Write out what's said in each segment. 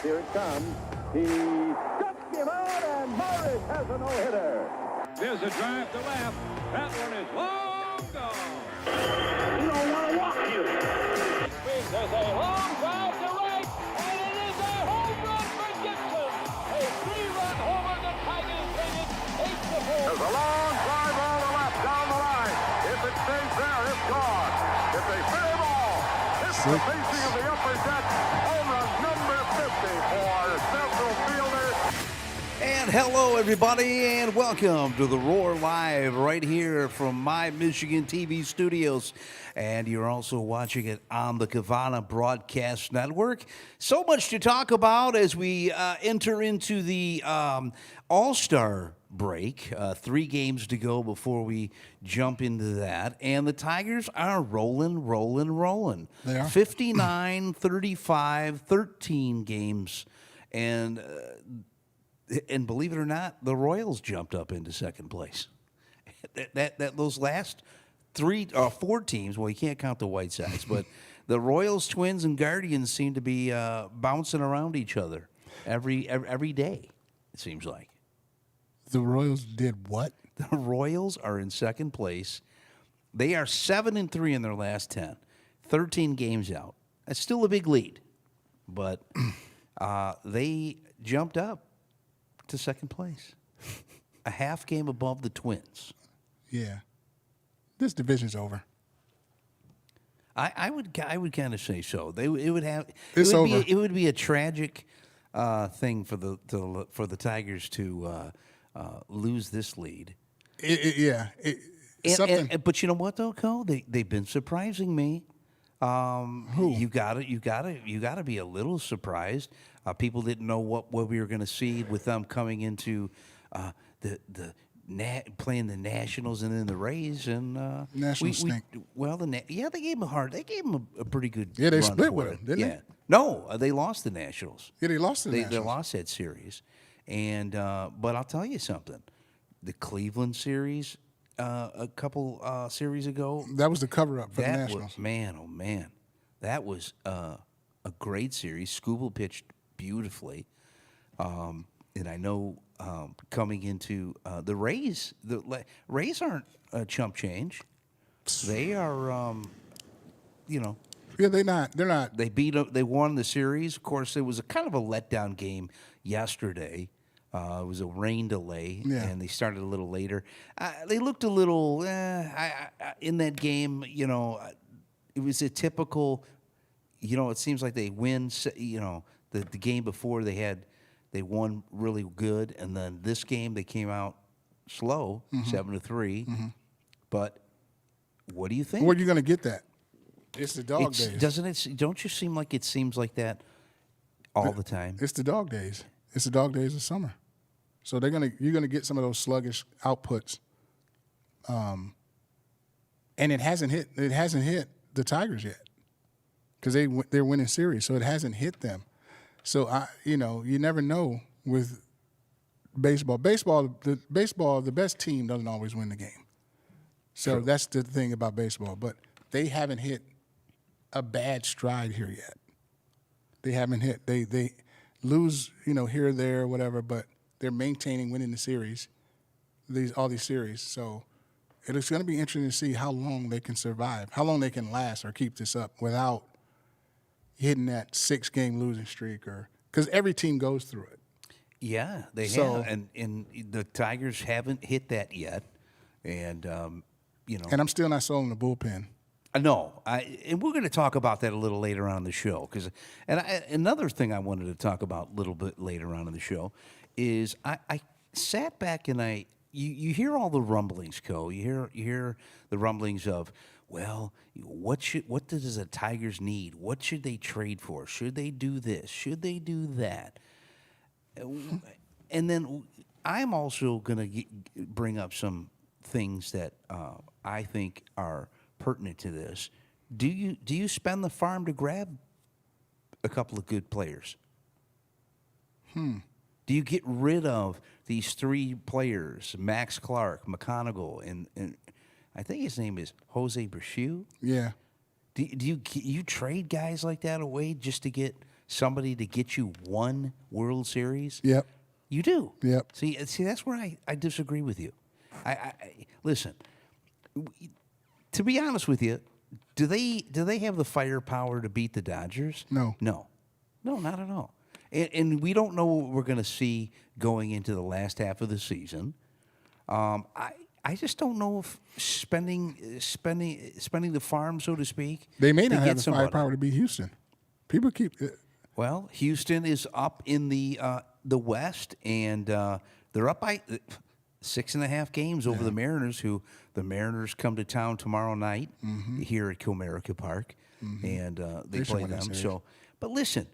Here it comes. He struck him out, and Morris has a no-hitter. There's a drive to left. That one is long gone. You don't want to walk you. There's a long drive to right, and it is a home run for Gibson. A three-run homer. The Tigers take it 8-4. There's a long drive all the left down the line. If it stays there, it's gone. If they fair ball, it's the facing of the upper deck. Home run number 50 for central fielder. And hello, everybody, and welcome to the Roar Live right here from my Michigan TV studios. And you're also watching it on the Kavana Broadcast Network. So much to talk about as we enter into the All-Star break. 3 games to go before we jump into that. And the Tigers are rolling. They are. 59, 35, 13 games. And believe it or not, the Royals jumped up into second place. Those last 3 or 4 teams, well, you can't count the White Sox, but the Royals, Twins, and Guardians seem to be bouncing around each other every day, it seems like. The Royals did what? The Royals are in second place. They are 7-3 in their last 10, 13 games out. That's still a big lead, but they jumped up to second place, a half game above the Twins. Yeah. This division's over. I would kind of say so. It would be a tragic thing for the Tigers to lose this lead. But you know what though, Cole? They've been surprising me. Who? You gotta be a little surprised. People didn't know what we were going to see with them coming into playing the Nationals and then the Rays, and Nationals stink. They gave them a pretty good. Yeah, they run split for with it. them, didn't they? No, they lost the Nationals. Yeah, they lost the They Nationals. lost that series, and but I'll tell you something, the Cleveland series a couple series ago. That was the cover-up for the That Nationals. was, man, oh man, that was a great series. Skubal pitched beautifully, and I know coming into the Rays aren't a chump change. They are, Yeah, they're not. They won the series. Of course, it was a kind of a letdown game yesterday. It was a rain delay, and they started a little later. They looked a little in that game. It was a typical. It seems like they win. The game before they won really good, and then this game they came out slow, 7-3. Mm-hmm. But what do you think? Where are you going to get that? It's the dog days, doesn't it? Don't you seem like it seems like that all the time? It's the dog days. It's the dog days of summer. So you're gonna get some of those sluggish outputs, and it hasn't hit the Tigers yet, because they're winning series, so it hasn't hit them. So you never know with baseball. The best team doesn't always win the game. So that's the thing about baseball. But they haven't hit a bad stride here yet. They haven't hit. They lose, here or there, whatever, but they're maintaining winning the series, all these series. So it's going to be interesting to see how long they can survive, how long they can last or keep this up without hitting that 6-game losing streak, because every team goes through it. Yeah, they have, and the Tigers haven't hit that yet, and And I'm still not sold on the bullpen. No, and we're going to talk about that a little later on in the show. Another thing I wanted to talk about a little bit later on in the show is I sat back and you hear all the rumblings, Co. You hear the rumblings of, well, what does the Tigers need? What should they trade for? Should they do this? Should they do that? And then I'm also going to bring up some things that I think are pertinent to this. Do you spend the farm to grab a couple of good players? Do you get rid of these 3 players, Max Clark, McConaughey, and I think his name is Jose Berchue? Yeah. Do you trade guys like that away just to get somebody to get you one World Series, Yep. you do. Yep. See, that's where I disagree with you. Listen. To be honest with you, do they have the firepower to beat the Dodgers? No. No, not at all. And we don't know what we're going to see going into the last half of the season. I just don't know if spending the farm, so to speak. They may to not get have the somebody. firepower to beat Houston. People keep. Well, Houston is up in the West, and they're up by 6.5 games over the Mariners. Who the Mariners come to town tomorrow night here at Comerica Park, and they They should play win that them. series. So, but listen,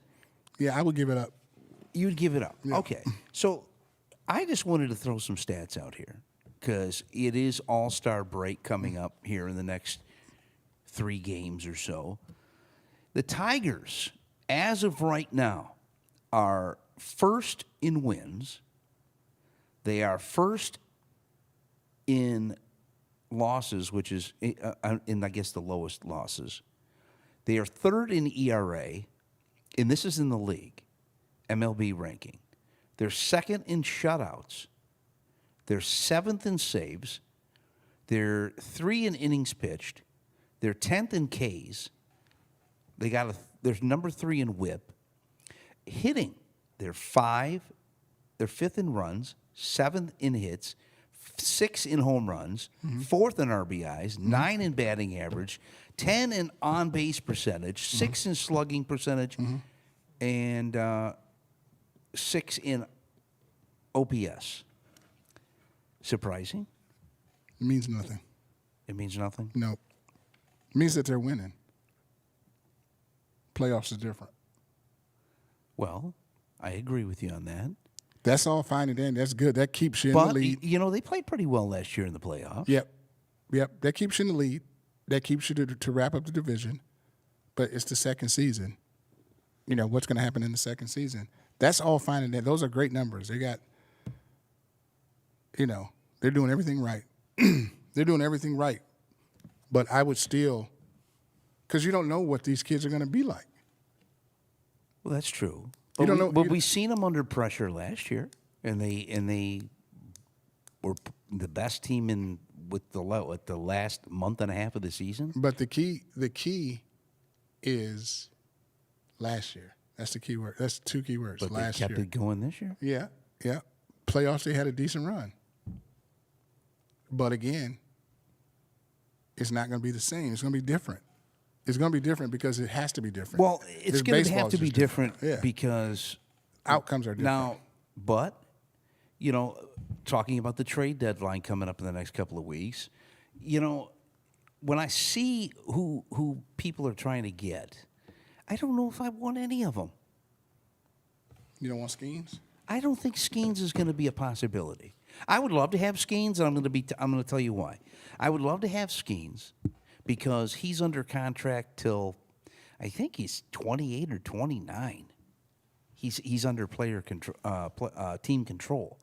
Yeah, I would give it up. you'd give it up. Okay, so I just wanted to throw some stats out here because it is All-Star break coming up here in the next 3 games or so. The Tigers, as of right now, are first in wins. They are first in losses, which is in, I guess, the lowest losses. They are third in ERA, and this is in the league, MLB ranking. They're second in shutouts. They're seventh in saves. They're 3 in innings pitched. They're 10th in Ks. They're number 3 in WHIP. Hitting, they're 5. They're 5th in runs, 7th in hits, 6 in home runs, 4th in RBIs, 9 in batting average, 10 in on-base percentage, 6 in slugging percentage, and 6 in OPS. Surprising? It means nothing. It means nothing? No. It means that they're winning. Playoffs is different. Well, I agree with you on that. That's all fine and dandy. That's good. That keeps you in the But, lead. they played pretty well last year in the playoffs. Yep. That keeps you in the lead. That keeps you to wrap up the division. But it's the second season. What's going to happen in the second season? That's all fine and dandy. Those are great numbers. They got, they're doing everything right. They're doing everything right. But I would still, because you don't know what these kids are going to be like. Well, that's true. You don't know. But we seen them under pressure last year, and they were the best team with the last month and a half of the season. But the key is last year. That's the key word. That's 2 key words. But last they kept year. it going this year. Yeah. Playoffs, they had a decent run. But again, it's not going to be the same. It's going to be different. It's going to be different because it has to be different. Well, it's going to have to be different Yeah. because Outcomes are different. now. But talking about the trade deadline coming up in the next couple of weeks, when I see who people are trying to get, I don't know if I want any of them. You don't want Skeens? I don't think Skeens is going to be a possibility. I would love to have Skeens, and I'm going to tell you why. I would love to have Skeens because he's under contract till I think he's 28 or 29. He's under player control, team control.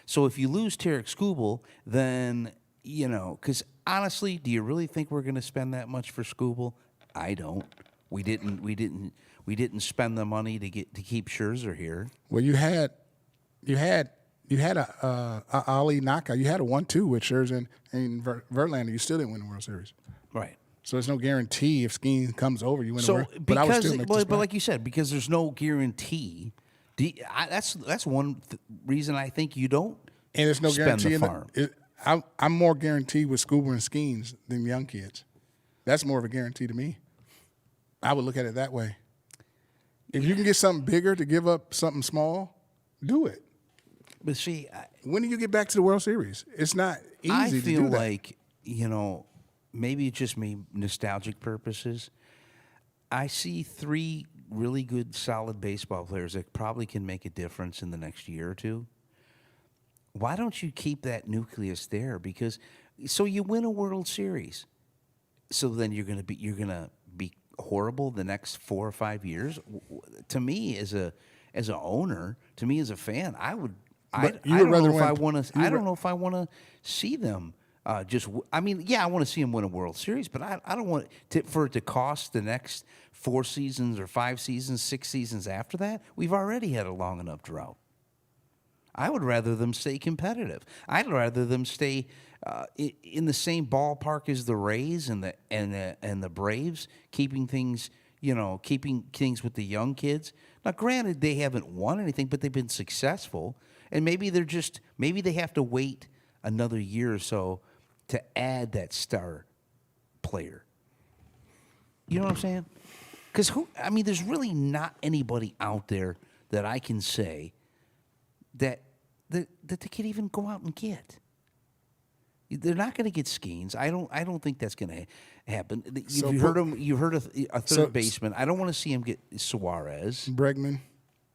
So if you lose Tarek Skubal, then because honestly, do you really think we're going to spend that much for Skubal? I don't. We didn't spend the money to keep Scherzer here. Well, you had a Ali knockout. You had a 1-2 with Scherzer and Verlander. You still didn't win the World Series. Right. So there's no guarantee if Skeen comes over, you win the So World. But I would still make this but like you said, because there's no guarantee. That's one reason I think you don't. and there's no spend guarantee the farm. I'm more guaranteed with Scuba and Skeens than young kids. That's more of a guarantee to me. I would look at it that way. If you can get something bigger to give up something small, do it. But see, When do you get back to the World Series? It's not easy I to feel do that. like maybe it's just me nostalgic purposes. I see 3 really good, solid baseball players that probably can make a difference in the next year or two. Why don't you keep that nucleus there? Because so you win a World Series, so then you're gonna be horrible the next 4 or 5 years. To me, as a owner, to me as a fan, I would. I you would don't rather know if win- I want to. you I would don't know if I want to see them I mean, yeah, I want to see him win a World Series, but I don't want for it to cost the next 4 seasons or 5 seasons, 6 seasons after that. We've already had a long enough drought. I would rather them stay competitive. I'd rather them stay in the same ballpark as the Rays and the Braves, keeping things with the young kids. Now, granted, they haven't won anything, but they've been successful, and maybe they have to wait another year or so to add that star player. You know what I'm saying? Because there's really not anybody out there that I can say that they could even go out and get. They're not going to get Skeens. I don't think that's going to happen. You heard a third baseman. I don't want to see him get Suarez. Bregman.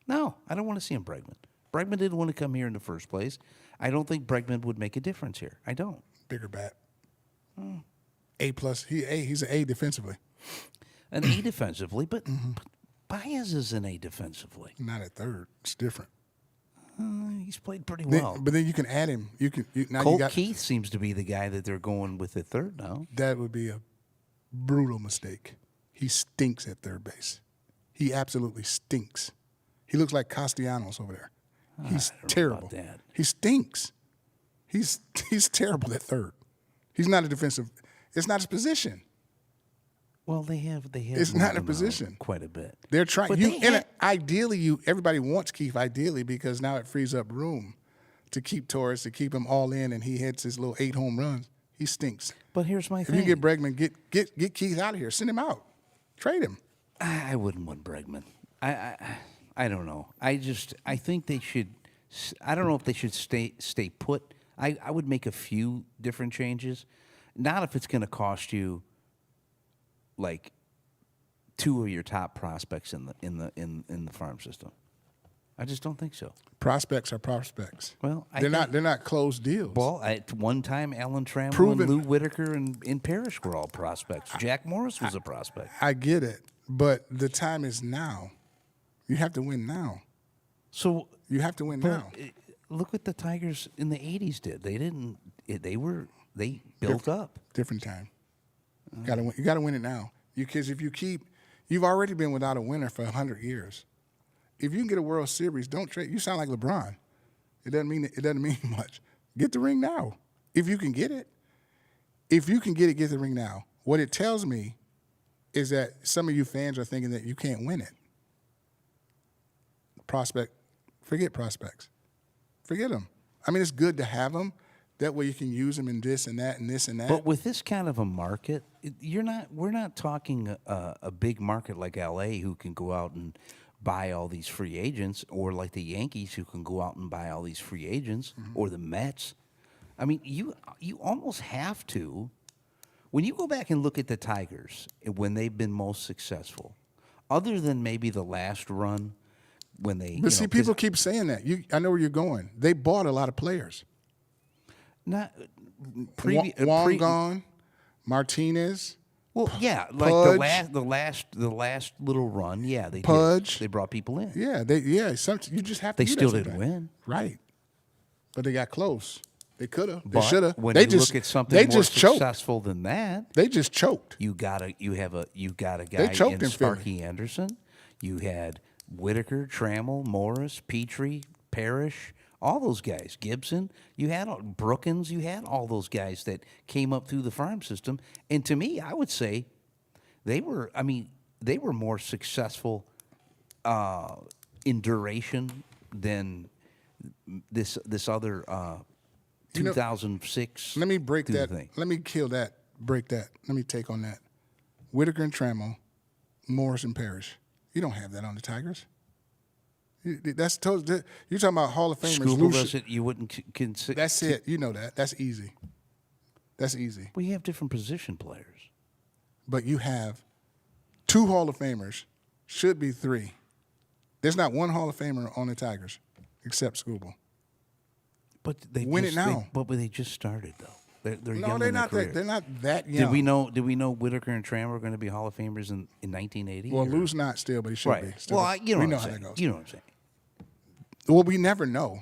No, I don't want to see him Bregman. Bregman didn't want to come here in the first place. I don't think Bregman would make a difference here. I don't. Bigger bat. A+. He's an A defensively. An A defensively, but Baez is an A defensively. Not at third. It's different. He's played pretty well. But then you can add him. Colt Keith seems to be the guy that they're going with at third now. That would be a brutal mistake. He stinks at third base. He absolutely stinks. He looks like Castellanos over there. He's terrible. He stinks. He's terrible at third. He's not a defensive. It's not his position. Well, they have. It's not a position. Quite a bit. They're trying. Ideally, everybody wants Keith. Ideally, because now it frees up room to keep Torres, to keep him all in, and he hits his little 8 home runs. He stinks. But here's my thing: if you get Bregman, get Keith out of here. Send him out. Trade him. I wouldn't want Bregman. I don't know. I think they should. I don't know if they should stay put. I would make a few different changes. Not if it's going to cost you like 2 of your top prospects in the farm system. I just don't think so. Prospects are prospects. Well, they're not closed deals. Well, at one time, Alan Trammell and Lou Whitaker and Parrish were all prospects. Jack Morris was a prospect. I get it, but the time is now. You have to win now. So you have to win now. Look what the Tigers in the '80s did. They didn't. They built up. Different time. You got to win it now. Because if you've already been without a winner for 100 years. If you can get a World Series, don't trade. You sound like LeBron. It doesn't mean much. Get the ring now. If you can get it. If you can get it, get the ring now. What it tells me is that some of you fans are thinking that you can't win it. Forget prospects. Forget them. I mean, it's good to have them. That way you can use them in this and that and this and that. But with this kind of a market, we're not talking a big market like L.A. who can go out and buy all these free agents, or like the Yankees who can go out and buy all these free agents, or the Mets. I mean, you almost have to. When you go back and look at the Tigers when they've been most successful, other than maybe the last run when they. But see, people keep saying that. I know where you're going. They bought a lot of players. Not Wong gone, Martinez. Well, yeah, like Pudge, the last little run. Yeah, they Pudge. They brought people in. Yeah, you just have to. They do still that didn't win, right? But they got close. They could have. They But should have. When They you just look at something they more just choked. successful than that, They just choked. you got a guy They choked in in Sparky Anderson. You had Whitaker, Trammell, Morris, Petrie, Parrish, all those guys. Gibson. You had Brookins. You had all those guys that came up through the farm system. And to me, I would say they were more successful in duration than this other 2006. Let me break that. thing. Let me kill that. Break that. Let me take on that. Whitaker and Trammell, Morris and Parrish. You don't have that on the Tigers. That's totally. You're talking about Hall of Famers. Scooble doesn't. You wouldn't consider. That's it. You know that. That's easy. That's easy. Well, you have different position players. But you have 2 Hall of Famers. Should be 3. There's not one Hall of Famer on the Tigers except Scooble. But they Win it now. But they just started though. They're No, young they're in their not. career. They're not that young. Did we know Whitaker and Trammell were going to be Hall of Famers in 1980? Well, Lou's not still, but he should right. be. Still. Well, you know we what know I'm how saying. that goes. You know what I'm saying. Well, we never know.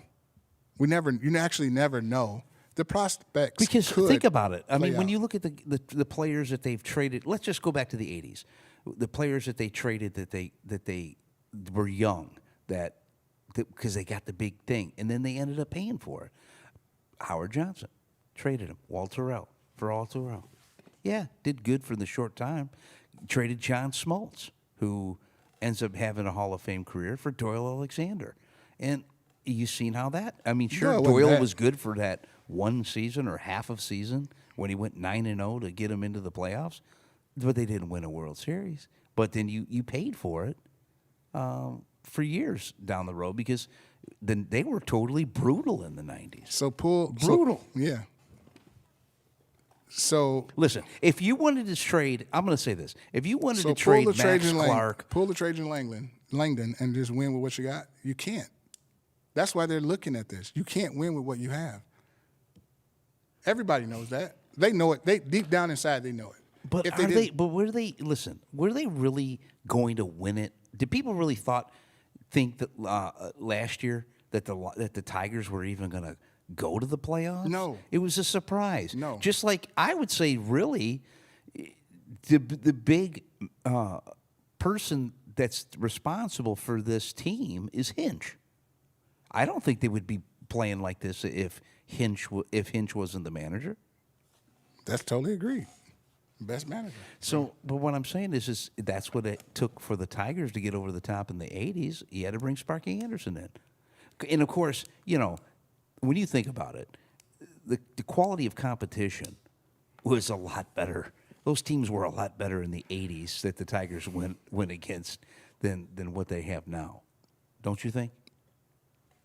You actually never know The prospects Because could think about it. I play mean, when out. you look at the players that they've traded, let's just go back to the '80s. The players that they traded that they were young because they got the big thing, and then they ended up paying for it. Howard Johnson traded him. Walt Terrell. Yeah, did good for the short time. Traded John Smoltz, who ends up having a Hall of Fame career, for Doyle Alexander. And you seen how that? I mean, sure, No, it wasn't Doyle bad. was good for that one season or half of season when he went 9-0 to get him into the playoffs, but they didn't win a World Series. But then you paid for it for years down the road because then they were totally brutal in the 90s. So Brutal. Yeah. So Listen, if you wanted to trade, I'm going to say this: if you wanted So to trade pull the Max Trajan Clark, pull the Trajan Langdon, and just win with what you got. You can't. That's why they're looking at this. You can't win with what you have. Everybody knows that. They know it. They deep down inside they know it. but If are didn't- they? But were they? Listen, were they really going to win it? Did people really think that last year that the Tigers were even going to go to the playoffs? No. It was a surprise. No. Just like I would say, really, the big person that's responsible for this team is Hinch. I don't think they would be playing like this if Hinch wasn't the manager. That's totally agreed. Best manager. So, but what I'm saying is that's what it took for the Tigers to get over the top in the '80s. You had to bring Sparky Anderson in, and of course, when you think about it, the quality of competition was a lot better. Those teams were a lot better in the '80s that the Tigers went against than what they have now. Don't you think?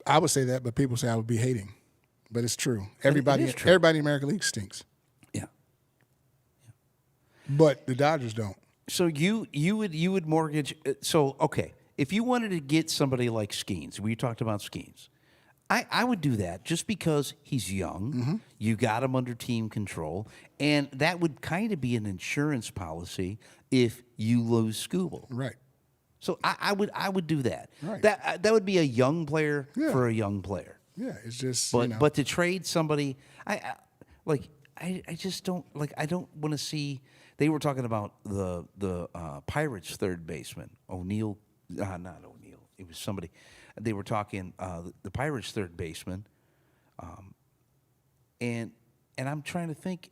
I would say that, but people say I would be hating. But it's true. Everybody is true. everybody in the American League stinks. Yeah. But the Dodgers don't. So you would mortgage. So okay, if you wanted to get somebody like Skeens, we talked about Skeens, I would do that just because he's young. Mm-hmm. You got him under team control, and that would kind of be an insurance policy if you lose Scooble. Right. So I would do that. Right. That would be a young player Yeah. for a young player. Yeah, it's just But to trade somebody, I just don't like. I don't want to see. They were talking about the Pirates third baseman O'Neill, not O'Neill. It was somebody. They were talking the Pirates third baseman, and I'm trying to think.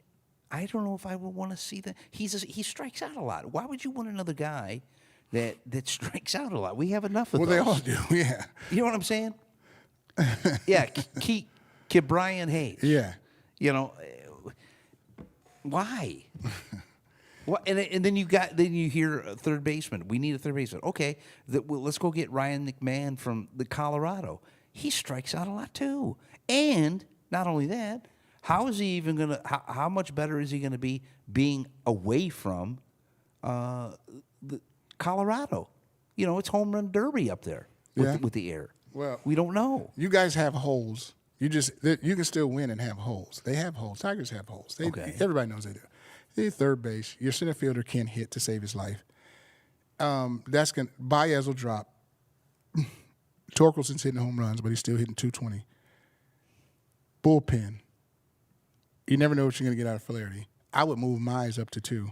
I don't know if I would want to see that. He strikes out a lot. Why would you want another guy that strikes out a lot? We have enough of well, those. they all do. Yeah. You know what I'm saying? Yeah, Brian Hayes. Yeah. Why? What? And then you hear a third baseman. We need a third baseman. Okay, let's go get Ryan McMahon from the Colorado. He strikes out a lot too. And not only that, how is he even gonna? How much better is he gonna be being away from the Colorado? It's home run derby up there with the air. Well, we don't know. You guys have holes. You can still win and have holes. They have holes. Tigers have holes. Okay. Everybody knows they do. They third base. Your center fielder can't hit to save his life. Baez will drop. Torkelson's hitting home runs, but he's still hitting 220. Bullpen. You never know what you're going to get out of Flaherty. I would move Mize up to 2.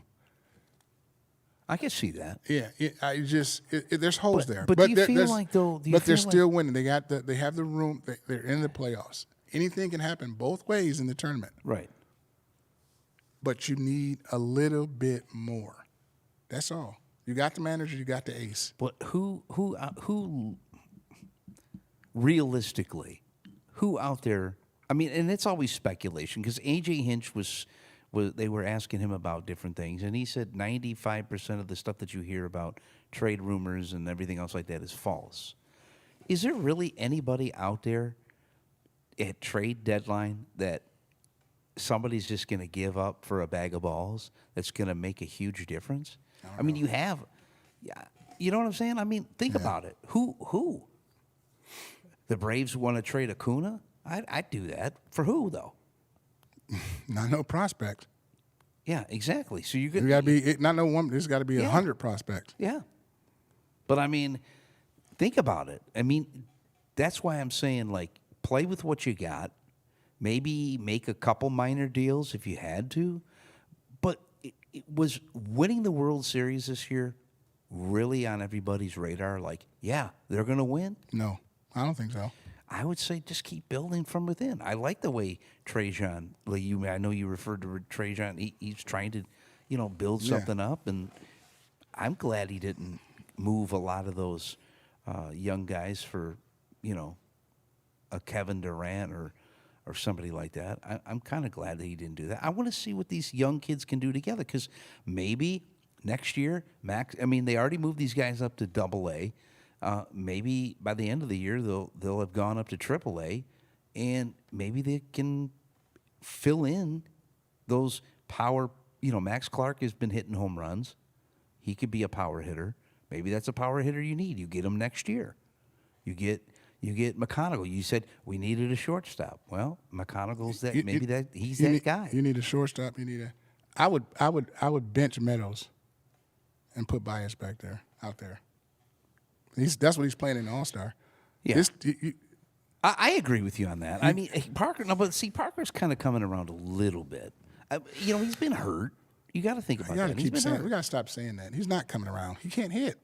I can see that. Yeah, there's holes there. But do you feel like though? But they're still winning. They have the room. They're in the playoffs. Anything can happen both ways in the tournament. Right. But you need a little bit more. That's all. You got the manager. You got the ace. But who realistically, who out there? I mean, and it's always speculation because AJ Hinch was they were asking him about different things, and he said 95% of the stuff that you hear about trade rumors and everything else like that is false. Is there really anybody out there at trade deadline that somebody's just going to give up for a bag of balls that's going to make a huge difference? I mean, you know what I'm saying? I mean, think about it. Who? The Braves want to trade Acuna? I'd do that. For who, though? Not no prospect. Yeah, exactly. So you You got to be not no one. There's got to be 100 prospects. Yeah. But I mean, think about it. I mean, that's why I'm saying, like, play with what you got. maybe make a couple minor deals if you had to. But it was winning the World Series this year really on everybody's radar? Like, yeah, they're going to win? No, I don't think so. I would say just keep building from within. I like the way Trajan, like I know you referred to Trajan, he's trying to, build something up, and I'm glad he didn't move a lot of those young guys for, a Kevin Durant or somebody like that. I'm kind of glad that he didn't do that. I want to see what these young kids can do together, because maybe next year, they already moved these guys up to Double-A. Maybe by the end of the year, they'll have gone up to Triple-A, and maybe they can fill in those power. Max Clark has been hitting home runs. He could be a power hitter. Maybe that's a power hitter you need. You get him next year. You get McConaughey. You said we needed a shortstop. Well, McConaughey's that. He's that guy. You need a shortstop. I would bench Meadows and put Baez out there. That's what he's playing in the All-Star. Yeah. I agree with you on that. Parker. No, but see, Parker's kind of coming around a little bit. He's been hurt. You got to think about that. We got to stop saying that. He's not coming around. He can't hit.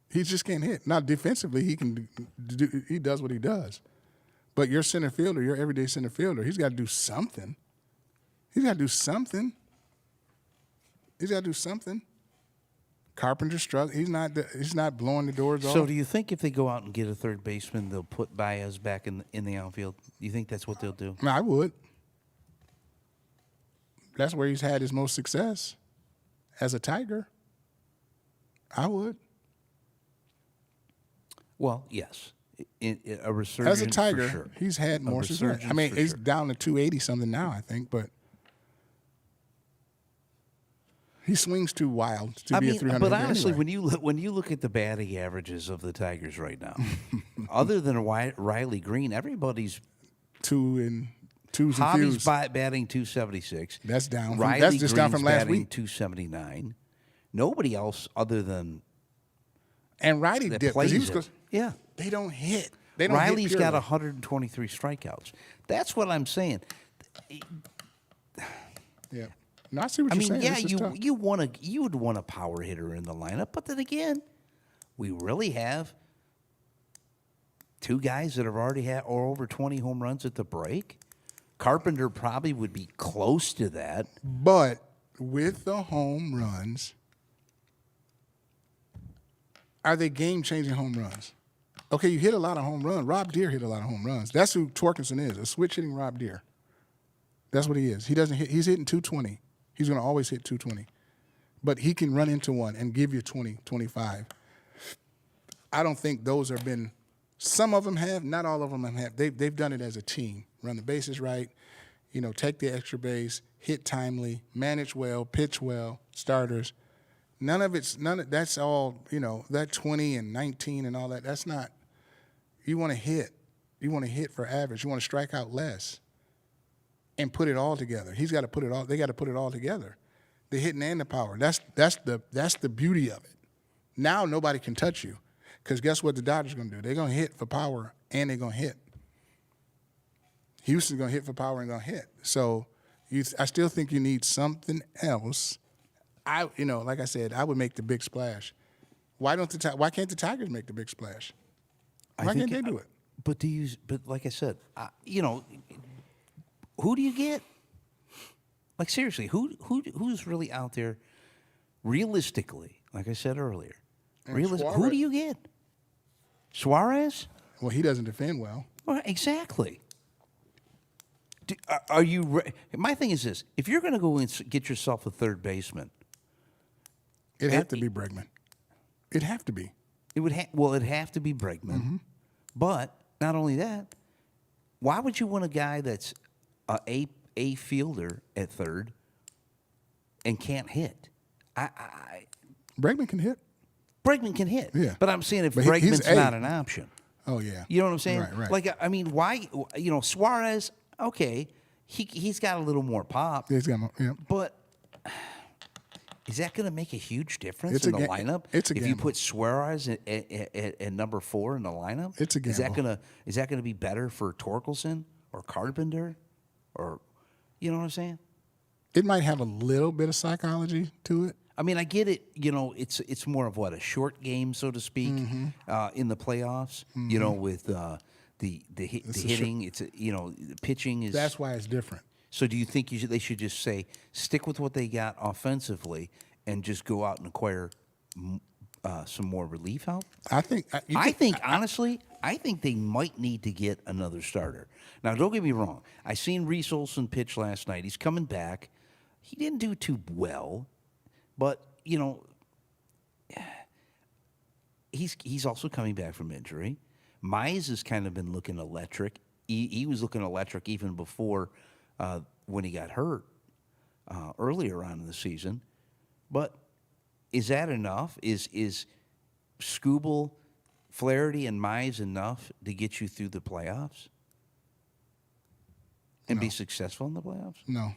He just can't hit. Now, defensively, he does what he does. But your center fielder, your everyday center fielder, he's got to do something. Carpenter struck. He's not blowing the doors off. So do you think if they go out and get a third baseman, they'll put Baez back in the outfield? Do you think that's what they'll do? I would. That's where he's had his most success as a Tiger. I would. Well, yes. A resurgence as a Tiger, for sure. He's had more success. He's down to 280 something now, I think, but he swings too wild to be a 300. But honestly, anyway. when you look at the batting averages of the Tigers right now, other than Riley Green, everybody's Hobby's batting 276. That's down. That's just down from last week. 279. Nobody else other than and Riley dipped. Yeah, they don't hit. Riley's got 123 strikeouts. That's what I'm saying. Yeah. No, I see what you're saying. Yeah, you would want a power hitter in the lineup, but then again, we really have two guys that have already had over 20 home runs at the break. Carpenter probably would be close to that. But with the home runs, are they game-changing home runs? Okay, you hit a lot of home runs. Rob Deere hit a lot of home runs. That's who Torkinson is, a switch-hitting Rob Deere. That's what he is. He doesn't hit. He's hitting 220. He's going to always hit 220. But he can run into one and give you 20, 25. I don't think those have been – some of them have, not all of them have. They've done it as a team. Run the bases right, take the extra base, hit timely, manage well, pitch well, starters. That's all, that 20 and 19 and all that, that's not – you want to hit. You want to hit for average. You want to strike out less and put it all together. He's got to put it all – they got to put it all together. The hitting and the power. That's the beauty of it. Now nobody can touch you because guess what the Dodgers are going to do? They're going to hit for power and they're going to hit. Houston's going to hit for power and going to hit. So I still think you need something else. Like I said, I would make the big splash. Why can't the Tigers make the big splash? Why can't they do it? But like I said, who do you get? Like seriously, who's really out there realistically, like I said earlier? Who do you get? Suarez? Well, he doesn't defend well. Well, exactly. Are you? My thing is this: if you're going to go and get yourself a third baseman, it'd have to be Bregman. It'd have to be. It'd have to be Bregman. Mm-hmm. But not only that, why would you want a guy that's a fielder at third and can't hit? Bregman can hit. Bregman can hit. Yeah. But I'm saying if Bregman's not an option. Oh yeah. You know what I'm saying? Right. Like why? Suarez. Okay, he's got a little more pop. Yeah, he's got more. Yeah. But is that going to make a huge difference in the lineup? It's a if gamble. You put Suarez at number 4 in the lineup. It's a gamble. Is that going to be better for Torkelson or Carpenter? or you know what I'm saying? It might have a little bit of psychology to it. I mean, I get it. You know, it's more of a short game, so to speak, in the playoffs. You know, with the hitting, the pitching is. That's why it's different. So, do you think they should just say stick with what they got offensively and just go out and acquire some more relief help? Honestly, I think they might need to get another starter. Now, don't get me wrong. I seen Reese Olson pitch last night. He's coming back. He didn't do too well, but he's also coming back from injury. Mize has kind of been looking electric. He was looking electric even before when he got hurt earlier on in the season. But is that enough? Is Skubal, Flaherty, and Mize enough to get you through the playoffs and be successful in the playoffs? No.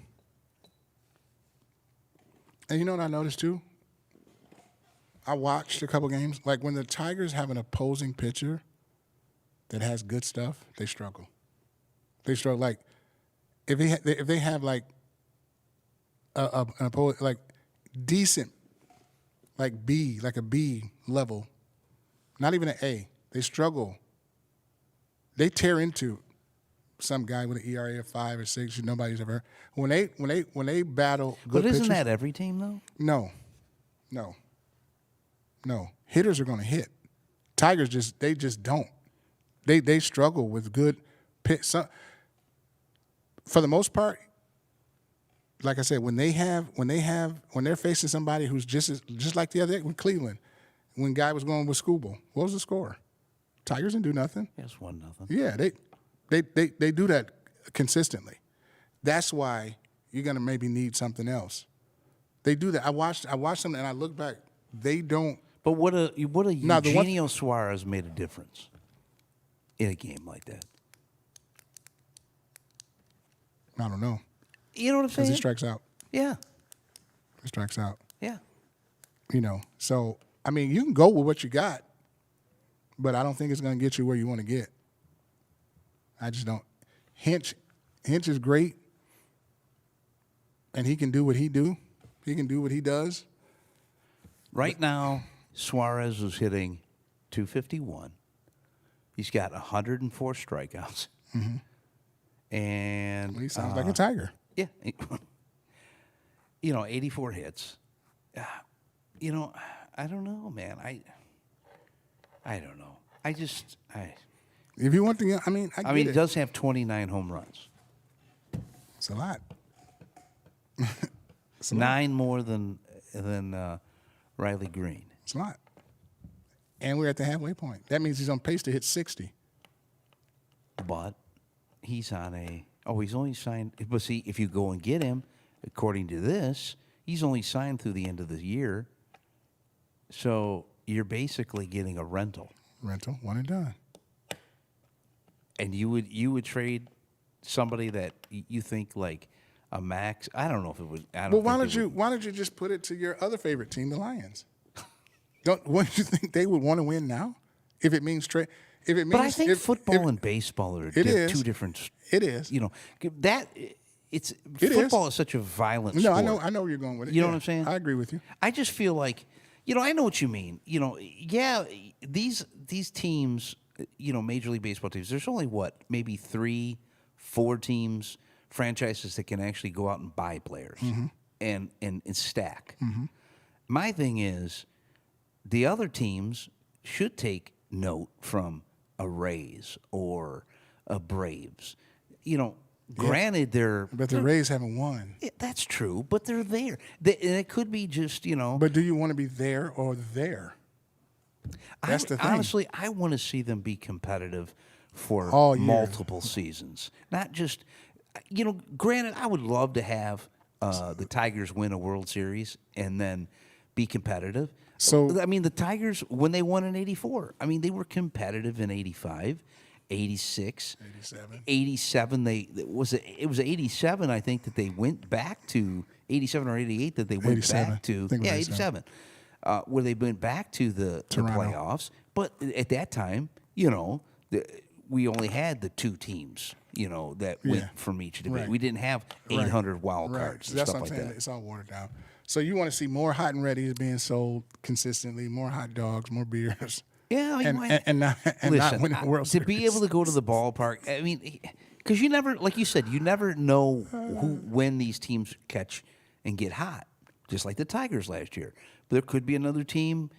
And you know what I noticed too? I watched a couple games. Like when the Tigers have an opposing pitcher that has good stuff, they struggle. They struggle. Like if they have like an opposing, like decent, like a B level, not even an A. They struggle. They tear into some guy with an ERA of 5 or 6 nobody's ever heard. When they battle good pitchers. But isn't that every team though? No. Hitters are going to hit. Tigers just don't. They struggle with good pitch. For the most part, like I said, when they're facing somebody who's just like the other day with Cleveland, when guy was going with Skubal, what was the score? Tigers didn't do nothing. Yes, 1-0. Yeah, they do that consistently. That's why you're gonna maybe need something else. They do that. I watched them and I look back. They don't. But what a Eugenio Suarez made a difference in a game like that. I don't know. You know what I'm saying? Because he strikes out. Yeah. He strikes out. Yeah. So I mean, you can go with what you got, but I don't think it's going to get you where you want to get. I just don't. Hinch is great, and he can do what he do. He can do what he does. Right now, Suarez is hitting .251. He's got 104 strikeouts. Mm-hmm. And he sounds like a Tiger. Yeah. 84 hits. I don't know, man. I don't know. If you want to, I mean, he does have 29 home runs. It's a lot. It's a 9 more than Riley Green. It's a lot. And we're at the halfway point. That means he's on pace to hit 60. But he's he's only signed. But see, if you go and get him, according to this, he's only signed through the end of the year. So you're basically getting a rental. Rental, one and done. And you would trade somebody that you think like a max. I don't know if it was. Well, why don't you just put it to your other favorite team, the Lions? Wouldn't you think they would want to win now? If it means trade. But I think football and baseball are two different. It is. Football is such a violent sport. I know where you're going with it. You know what I'm saying? I agree with you. I just feel like, I know what you mean. These teams, Major League Baseball teams, there's only maybe 3-4 teams, franchises that can actually go out and buy players and stack. Mm-hmm. My thing is, the other teams should take note from a Rays or a Braves. Granted, but the Rays haven't won. That's true, but they're there. And it could be just, But do you want to be there or there? That's the thing. Honestly, I want to see them be competitive for multiple seasons, not just. Granted, I would love to have the Tigers win a World Series and then be competitive. So the Tigers, when they won in '84, they were competitive in '85. 86, 87. It was 87. I think that they went back to 87 or 88. That they went 87. back to 87. Where they went back to the playoffs. But at that time, we only had the two teams. that went from each division. Right. We didn't have 800 wild Right. cards So and that's stuff what I'm like saying. that. It's all watered down. So you want to see more hot and readies being sold consistently, more hot dogs, more beers. Yeah, and not winning the World to Series. be able to go to the ballpark. I mean, because you never, like you said, you never know when these teams catch and get hot. Just like the Tigers last year, there could be another team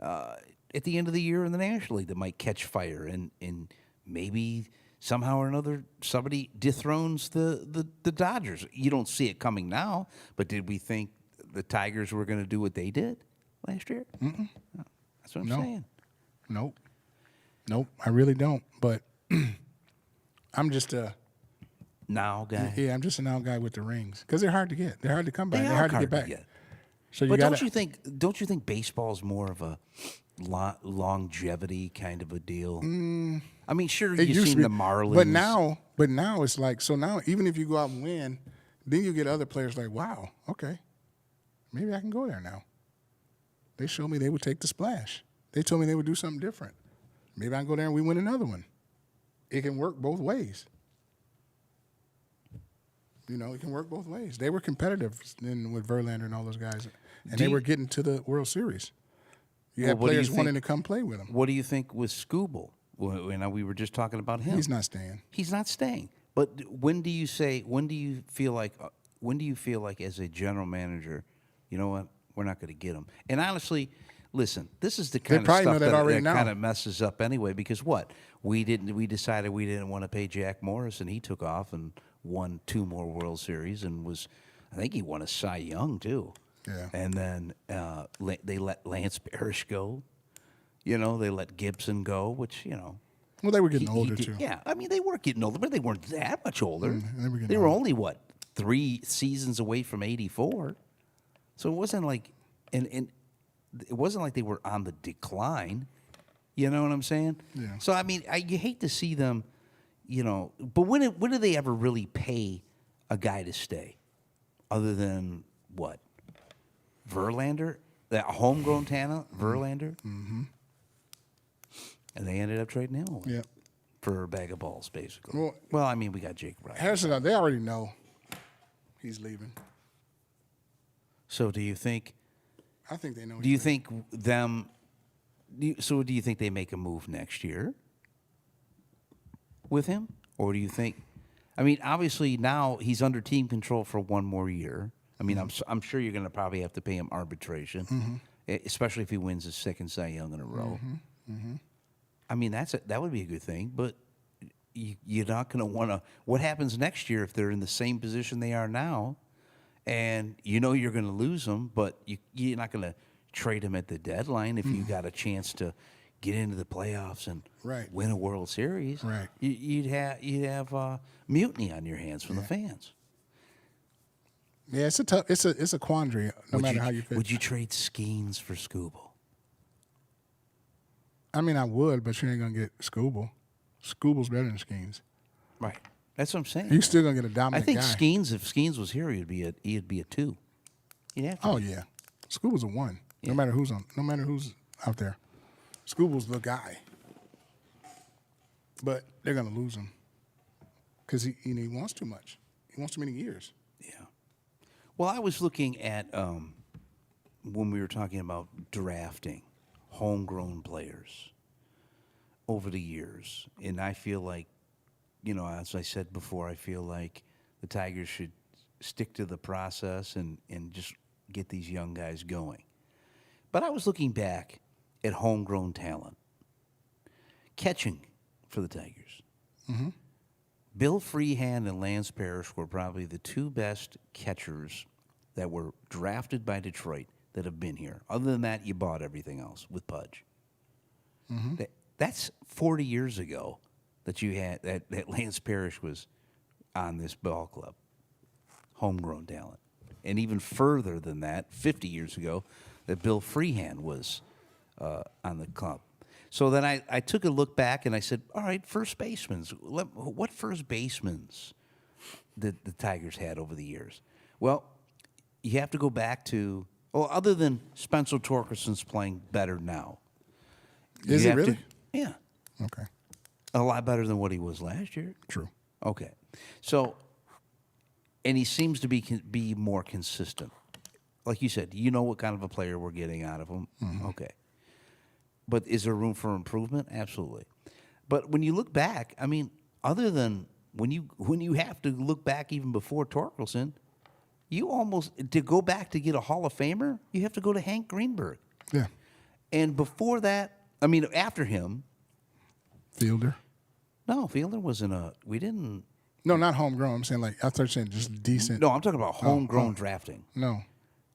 at the end of the year in the National League that might catch fire, and maybe somehow or another somebody dethrones the Dodgers. You don't see it coming now, but did we think the Tigers were going to do what they did last year? No. That's what I'm saying. Nope. I really don't. But I'm just a now guy. Yeah, I'm just a now guy with the rings because they're hard to get. They're hard to come by. They're are hard to get back. So you But gotta, don't you think baseball is more of a longevity kind of a deal? I mean, sure, it you've used to seen be, the Marlins, but now it's like, so now even if you go out and win, then you get other players like, wow, okay, maybe I can go there now. They showed me they would take the splash. They told me they would do something different. Maybe I can go there and we win another one. It can work both ways. It can work both ways. They were competitive with Verlander and all those guys, and they were getting to the World Series. You had players wanting to come play with them. What do you think with Scooble? We were just talking about him. He's not staying. He's not staying. But when do you feel like as a general manager, you know what, we're not going to get him? And honestly, listen, this is the kind of stuff that kind of messes up anyway. Because we decided we didn't want to pay Jack Morris, and he took off and won 2 more World Series and I think he won a Cy Young too. Yeah. And then they let Lance Parrish go. They let Gibson go, which Well, they were getting older too. Yeah, I mean they were getting older, but they weren't that much older. They were only 3 seasons away from 84. So it wasn't like, and it wasn't like they were on the decline. You know what I'm saying? Yeah. So I mean, you hate to see them, But when do they ever really pay a guy to stay, other than what? Verlander, that homegrown talent, Verlander. Mm-hmm. And they ended up trading him away. Yep. For a bag of balls, basically. Well, I mean, we got Jake Bryant. Harrison, they already know he's leaving. So do you think? I think they know. Do you think them? So do you think they make a move next year with him, or do you think? I mean, obviously now he's under team control for 1 more year. I mean, I'm sure you're going to probably have to pay him arbitration, especially if he wins his 2nd Cy Young in a row. I mean, that would be a good thing, but you're not going to want to. What happens next year if they're in the same position they are now, and you're going to lose them, but you're not going to trade him at the deadline if you got a chance to get into the playoffs and win a World Series. Right. You'd have mutiny on your hands from the fans. Yeah, it's a quandary. No matter how you fit. Would you trade Skeens for Scooble? I mean, I would, but you ain't gonna get Scooble. Scooble's better than Skeens. Right. That's what I'm saying. You're still gonna get a dominant guy. I think Skeens, if Skeens was here, he'd be a 2. He'd have to. Oh yeah, Scooble's a 1. Yeah. No matter who's out there, Scooble's the guy. But they're gonna lose him because he wants too much. He wants too many years. Yeah. Well, I was looking at when we were talking about drafting homegrown players over the years, and I feel like, as I said before, I feel like the Tigers should stick to the process and just get these young guys going. But I was looking back at homegrown talent, catching for the Tigers. Mm-hmm. Bill Freehand and Lance Parrish were probably the 2 best catchers that were drafted by Detroit that have been here. Other than that, you bought everything else with Pudge. Mm-hmm. That's 40 years ago that you had that Lance Parrish was on this ball club, homegrown talent. And even further than that, 50 years ago, that Bill Freehand was on the club. So then I took a look back and I said, all right, first basemen. What first basemen did the Tigers had over the years? Well, you have to go back to, other than Spencer Torkelson's playing better now. Is he really? Yeah. Okay. A lot better than what he was last year. True. Okay. So, and he seems to be more consistent. Like you said, you know what kind of a player we're getting out of him. Okay. But is there room for improvement? Absolutely. But when you look back, I mean, other than when you have to look back even before Torkelson, you almost to go back to get a Hall of Famer, you have to go to Hank Greenberg. Yeah. And before that, I mean, after him, Fielder. no, Fielder wasn't a. We didn't. No, not homegrown. I'm saying like I thought you said just decent. No, I'm talking about homegrown drafting. No.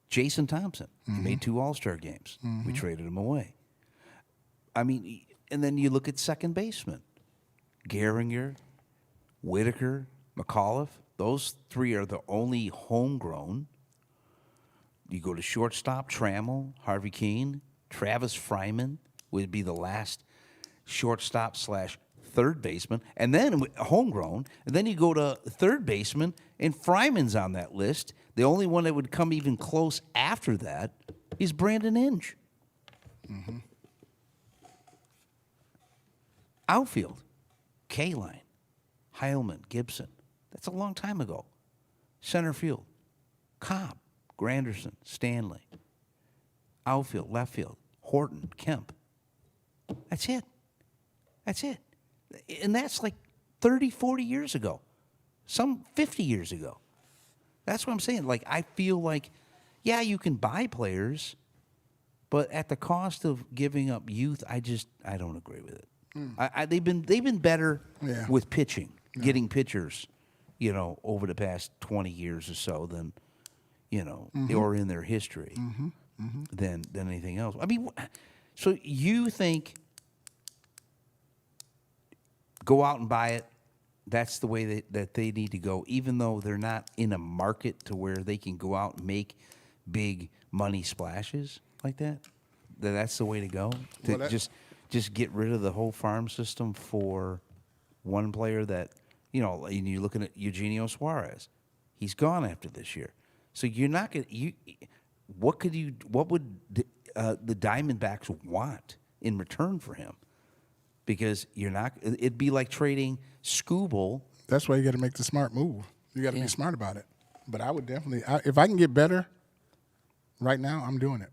Jason Thompson. He made 2 All-Star games. We traded him away. I mean, and then you look at second baseman. Gehringer, Whitaker, McAuliffe. Those 3 are the only homegrown. You go to shortstop, Trammell, Harvey Keene, Travis Fryman would be the last shortstop / third baseman, and then homegrown. And then you go to third baseman, and Fryman's on that list. The only one that would come even close after that is Brandon Inge. Outfield, Kaline, Heilman, Gibson. That's a long time ago. Center field, Cobb, Granderson, Stanley. Outfield, left field, Horton, Kemp. That's it. That's it. And that's like 30, 40 years ago. Some 50 years ago. That's what I'm saying. Like, I feel like, yeah, you can buy players, but at the cost of giving up youth, I don't agree with it. They've been better with pitching, getting pitchers, over the past 20 years or so than, or in their history than anything else. I mean, so you think go out and buy it? That's the way that they need to go, even though they're not in a market to where they can go out and make big money splashes like that. That's the way to go. To just get rid of the whole farm system for one player that, and you're looking at Eugenio Suarez. He's gone after this year. So you're not going to what would the Diamondbacks want in return for him? Because it'd be like trading Skubal. That's why you got to make the smart move. You got to be smart about it. But I would definitely, if I can get better right now, I'm doing it.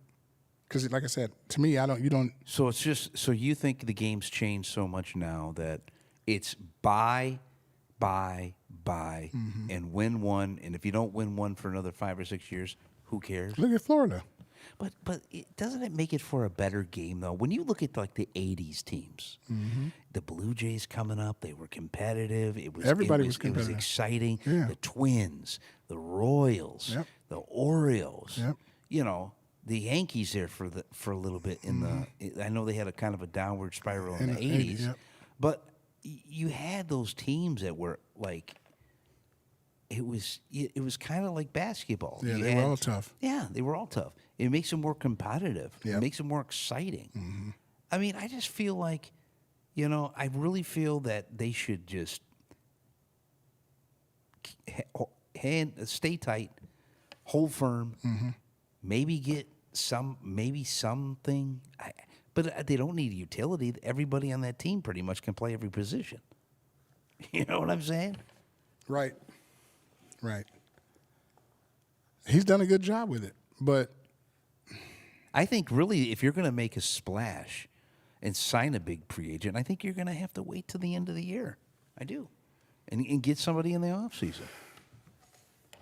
Because, like I said, to me, you don't. So it's just, so you think the game's changed so much now that it's buy, and win one. And if you don't win one for another 5 or 6 years, who cares? Look at Florida. But doesn't it make it for a better game, though? When you look at, like, the 80s teams, the Blue Jays coming up, they were competitive. Everybody was competitive. It was exciting. Yeah. The Twins, the Royals, the Orioles. Yep. The Yankees there for a little bit I know they had a kind of a downward spiral in the 80s. Yep. But you had those teams that were, like, it was kind of like basketball. Yeah, they were all tough. Yeah, they were all tough. It makes them more competitive. Yep. It makes them more exciting. I mean, I just feel like, I really feel that they should just stay tight, hold firm, maybe get something. But they don't need utility. Everybody on that team pretty much can play every position. You know what I'm saying? Right. He's done a good job with it, but I think really if you're going to make a splash and sign a big free agent, I think you're going to have to wait till the end of the year. I do. And get somebody in the offseason.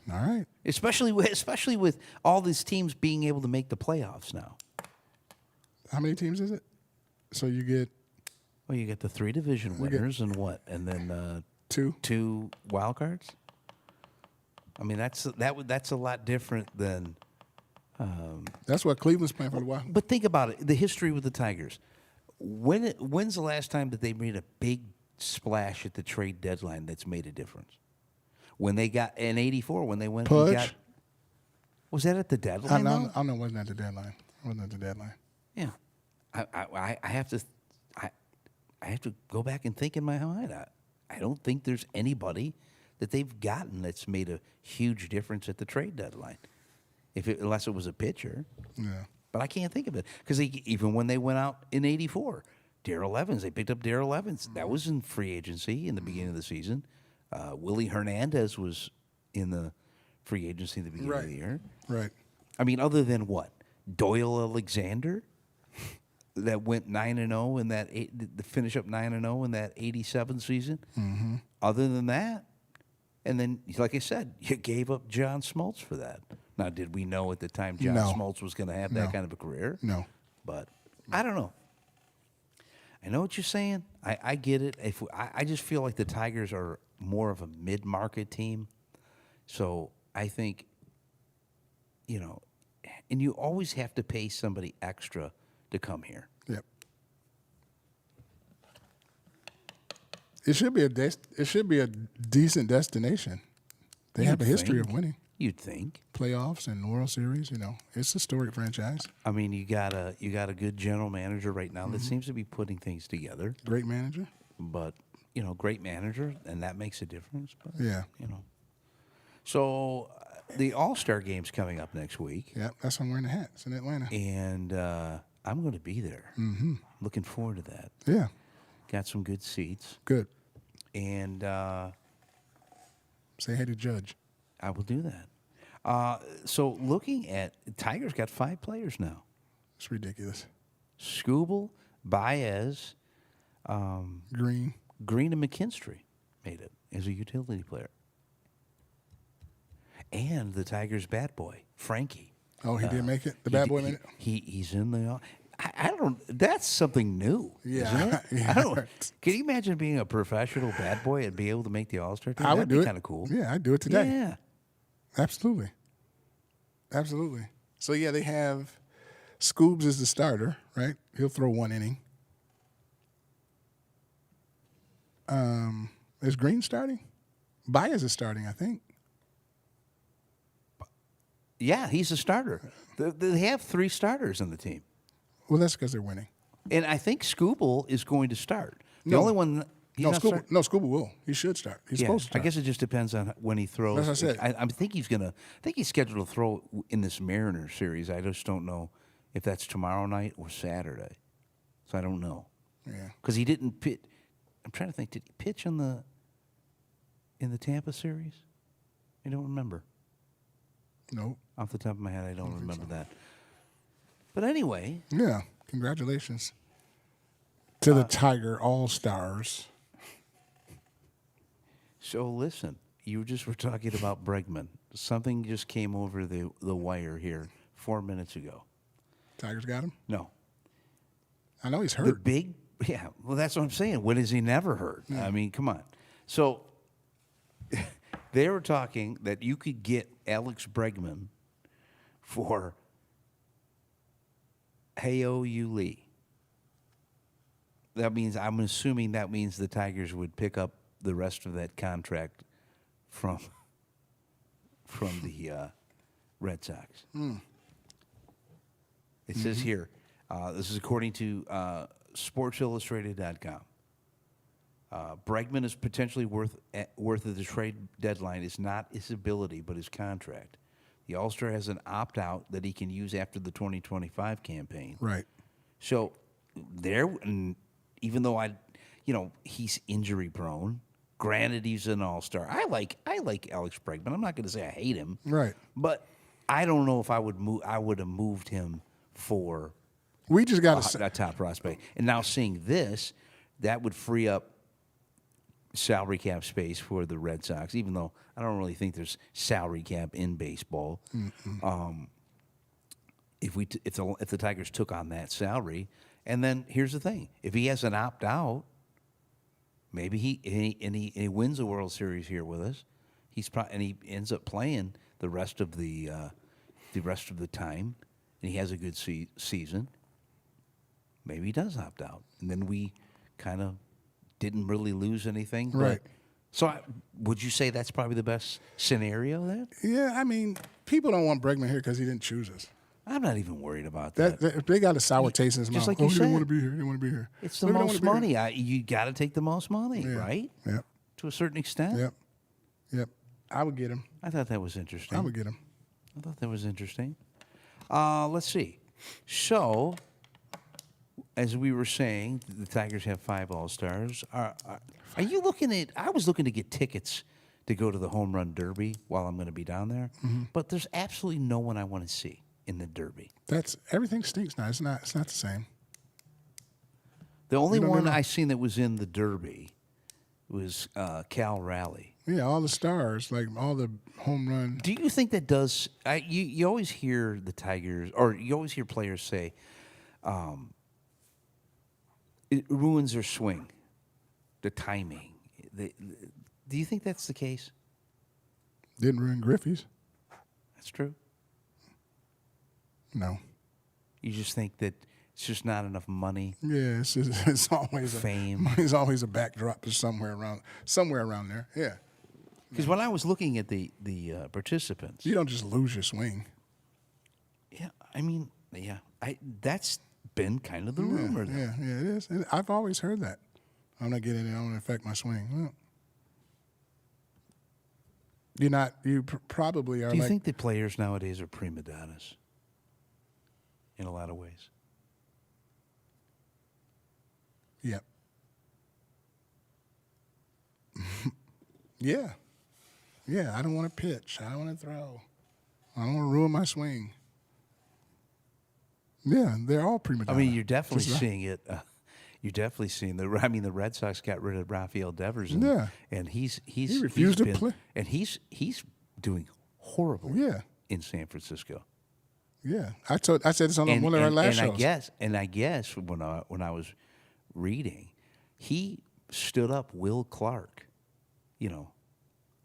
All right. Especially with all these teams being able to make the playoffs now. How many teams is it? So you get... Well, you get the 3 division winners and what? And then 2 wild cards? I mean, that's a lot different than... that's what Cleveland's playing for a while. But think about it. The history with the Tigers. When's the last time that they made a big splash at the trade deadline that's made a difference? When they got in '84, when they went and got, was that at the deadline? I know it wasn't at the deadline. It wasn't at the deadline. Yeah, I have to go back and think in my mind. I don't think there's anybody that they've gotten that's made a huge difference at the trade deadline, unless it was a pitcher. Yeah. But I can't think of it because even when they went out in '84, Darrell Evans, they picked up Darrell Evans. That was in free agency in the beginning of the season. Willie Hernandez was in the free agency at the beginning of the year. Right. I mean, other than what? Doyle Alexander that went 9-0 in that to finish up 9-0 in that 87 season. Mm-hmm. Other than that, and then like I said, you gave up John Smoltz for that. Now, did we know at the time John Smoltz was going to have that kind of a career? No. But I don't know. I know what you're saying. I get it. I just feel like the Tigers are more of a mid-market team. So I think, and you always have to pay somebody extra to come here. Yep. It should be a decent destination. They have a history of winning You'd think. playoffs and World Series. It's a storied franchise. I mean, you got a good general manager right now that seems to be putting things together. Great manager. But great manager, and that makes a difference. But, Yeah. So the All-Star game's coming up next week. Yeah, that's why I'm wearing the hat. It's in Atlanta. And I'm going to be there. Mm-hmm. Looking forward to that. Yeah. Got some good seats. Good. And Say hey to Judge. I will do that. So looking at Tigers got 5 players now. It's ridiculous. Scooble, Baez, Green. Green, and McKinstry made it as a utility player. And the Tigers' bad boy, Frankie. Oh, he did make it? The bad boy made it? He's in the... I don't... That's something new, Yeah. isn't it? Yeah. I don't... Can you imagine being a professional bad boy and be able to make the All-Star team? I would That'd do be it. kind of cool. Yeah, I'd do it today. Yeah. Absolutely. Absolutely. So, yeah, they have Scoobs as the starter, right? He'll throw 1 inning. Is Green starting? Baez is starting, I think. Yeah, he's a starter. They have 3 starters on the team. Well, that's because they're winning. And I think Scooble is going to start. The only one... Scuba will. He should start. He's supposed to start. I guess it just depends on when he throws. That's what I said. I think he's gonna. I think he's scheduled to throw in this Mariners series. I just don't know if that's tomorrow night or Saturday. So I don't know. Yeah. Because he didn't pitch. I'm trying to think. Did he pitch in the Tampa series? I don't remember. Nope. Off the top of my head, I don't remember that. But anyway. Yeah. Congratulations to the Tiger All-Stars. So listen, you just were talking about Bregman. Something just came over the wire here 4 minutes ago. Tigers got him? No. I know he's The hurt. big, well, that's what I'm saying. When is he never hurt? Yeah. I mean, come on. So they were talking that you could get Alex Bregman for Heo Lee. That means, I'm assuming that means the Tigers would pick up the rest of that contract from the Red Sox. It says here, this is according to SportsIllustrated.com. Bregman is potentially worth of the trade deadline is not his ability, but his contract. The All-Star has an opt-out that he can use after the 2025 campaign. Right. So even though he's injury prone. Granted, he's an all-star. I like Alex Bregman. I'm not going to say I hate him. Right. But I don't know if I would have moved him for We just got a top prospect. And now seeing this, that would free up salary cap space for the Red Sox, even though I don't really think there's salary cap in baseball. If the Tigers took on that salary, and then here's the thing: if he has an opt out, maybe he wins a World Series here with us. And he ends up playing the rest of the time, and he has a good season. Maybe he does opt out, and then we kind of didn't really lose anything. Right. So would you say that's probably the best scenario then? Yeah, I mean, people don't want Bregman here because he didn't choose us. I'm not even worried about that. They got a sour taste in his Just mouth. like you he said. didn't want to be here. He didn't want to be here. It's the Maybe they most don't wanna be money. You got to take the most money, here. right? Yep. To a certain extent. Yep. I would get him. I thought that was interesting. I would get him. I thought that was interesting. Let's see. So, as we were saying, the Tigers have 5 All-Stars. Are you looking at? I was looking to get tickets to go to the Home Run Derby while I'm going to be down there, but there's absolutely no one I want to see in the Derby. Everything stinks now. It's not the same. The only one I seen that was in the Derby was Cal Raleigh. Yeah, all the stars, like all the home run. Do you think that does? You always hear the Tigers, or you always hear players say, it ruins their swing, the timing. Do you think that's the case? Didn't ruin Griffey's. That's true. No. You just think that it's just not enough money. Yeah, it's always fame. Money's always a backdrop to somewhere around there. Yeah. Because when I was looking at the participants, you don't just lose your swing. Yeah, I mean, that's been kind of the rumor. Yeah, it is. I've always heard that. I'm not getting it. I don't affect my swing. Well, you're not. You probably are. Do you think that players nowadays are prima donnas? In a lot of ways. Yep. Yeah. Yeah, I don't want to pitch. I don't want to throw. I don't want to ruin my swing. Yeah, they're all prima donnas. I mean, you're definitely seeing it. You're definitely seeing the Red Sox got rid of Rafael Devers, and he refused to play, and he's doing horrible. Yeah. In San Francisco. Yeah, I said this on one of our last shows. I guess when I was reading, he stood up Will Clark,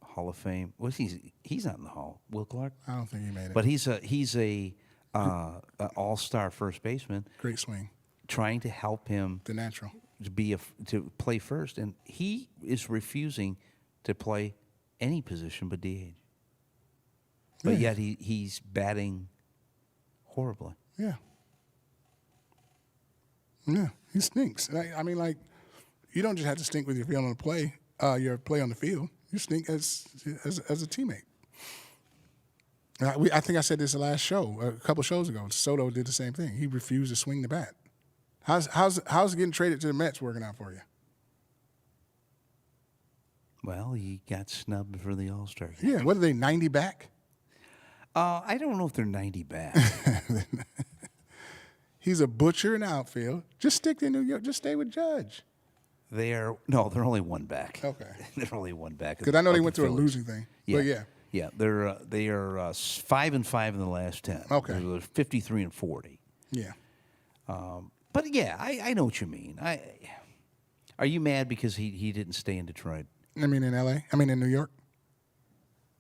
Hall of Fame. He's not in the Hall. Will Clark? I don't think he made it. But he's a all-star first baseman. Great swing. Trying to help him the natural to play first, and he is refusing to play any position but DH. But yet he's batting horribly. Yeah. Yeah, he stinks. I mean, like, you don't just have to stink with your field on the play, your play on the field. You stink as a teammate. I think I said this the last show, a couple shows ago. Soto did the same thing. He refused to swing the bat. How's getting traded to the Mets working out for you? Well, he got snubbed for the All-Star game. Yeah, what are they, 90 back? I don't know if they're 90 back. He's a butcher in the outfield. Just stick to New York. Just stay with Judge. They're only one back. Okay. They're only one back. Because I know they went through a losing thing. Yeah. But yeah. Yeah, they are 5-5 in the last 10. Okay. They're 53-40. Yeah. But yeah, I know what you mean. Are you mad because he didn't stay in Detroit? I mean in L.A.? I mean in New York?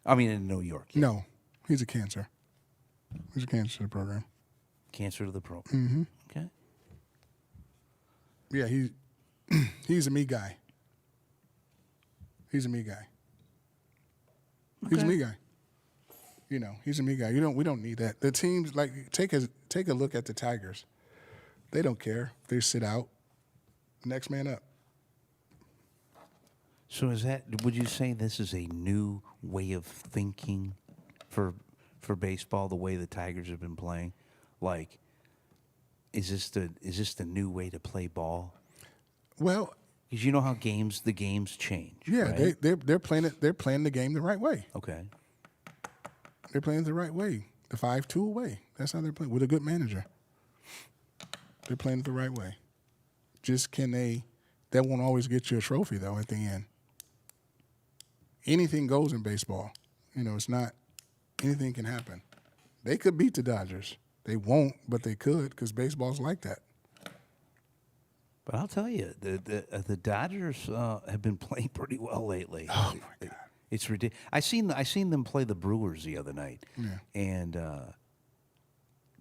I mean in New York. Yeah. No. He's a cancer. He's a cancer to the program. Cancer to the program. Mm-hmm. Okay. Yeah, he's a me guy. He's a me guy. Okay. He's a me guy. He's a me guy. We don't need that. The teams, like, take a look at the Tigers. They don't care if they sit out. Next man up. So would you say this is a new way of thinking for baseball, the way the Tigers have been playing? Like, is this the new way to play ball? Well, because you know how the games change. Yeah, right? they're playing it. They're playing the game the right way. Okay. They're playing it the right way, the 5-2 way. That's how they're playing with a good manager. They're playing it the right way. Just that won't always get you a trophy though at the end. Anything goes in baseball. It's not. Anything can happen. They could beat the Dodgers. They won't, but they could because baseball's like that. But I'll tell you, the Dodgers have been playing pretty well lately. Oh my God, it's ridiculous. I seen them play the Brewers the other night, and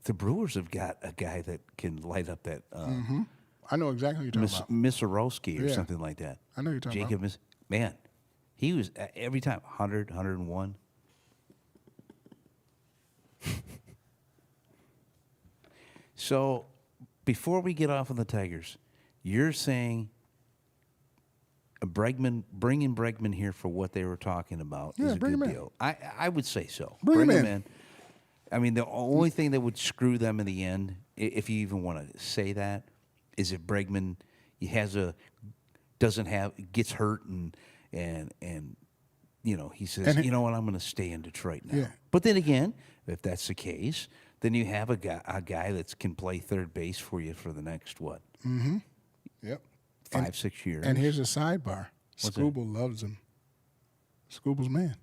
the Brewers have got a guy that can light up that. I know exactly what you're talking about. Missorowski or something like that. I know you're talking Jacob about. Man, he was every time 100, 101. So, before we get off on the Tigers, you're saying bringing Bregman here for what they were talking about is a good deal. I would say so. Bring him in. I mean, the only thing that would screw them in the end, if you even want to say that, Is it Bregman? He gets hurt and he says, you know what, I'm going to stay in Detroit now. Yeah. But then again, if that's the case, then you have a guy that can play third base for you for the next Yep. 5-6 years. And here's a sidebar. What's Scooble loves him. Scooble's man.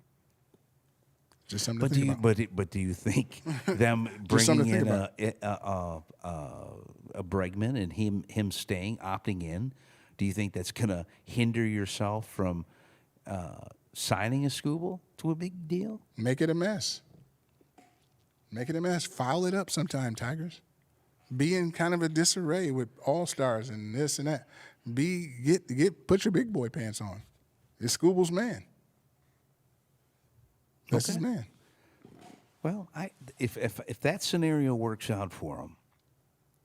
Just something to think about. But do you think them Just something bringing to in think a Bregman and him staying, opting in, do you think that's going to hinder yourself from signing a Scooble to a big deal? Make it a mess. Make it a mess. Foul it up sometime, Tigers. Be in kind of a disarray with all-stars and this and that. Put your big boy pants on. It's Scooble's man. That's his man. Well, if that scenario works out for him,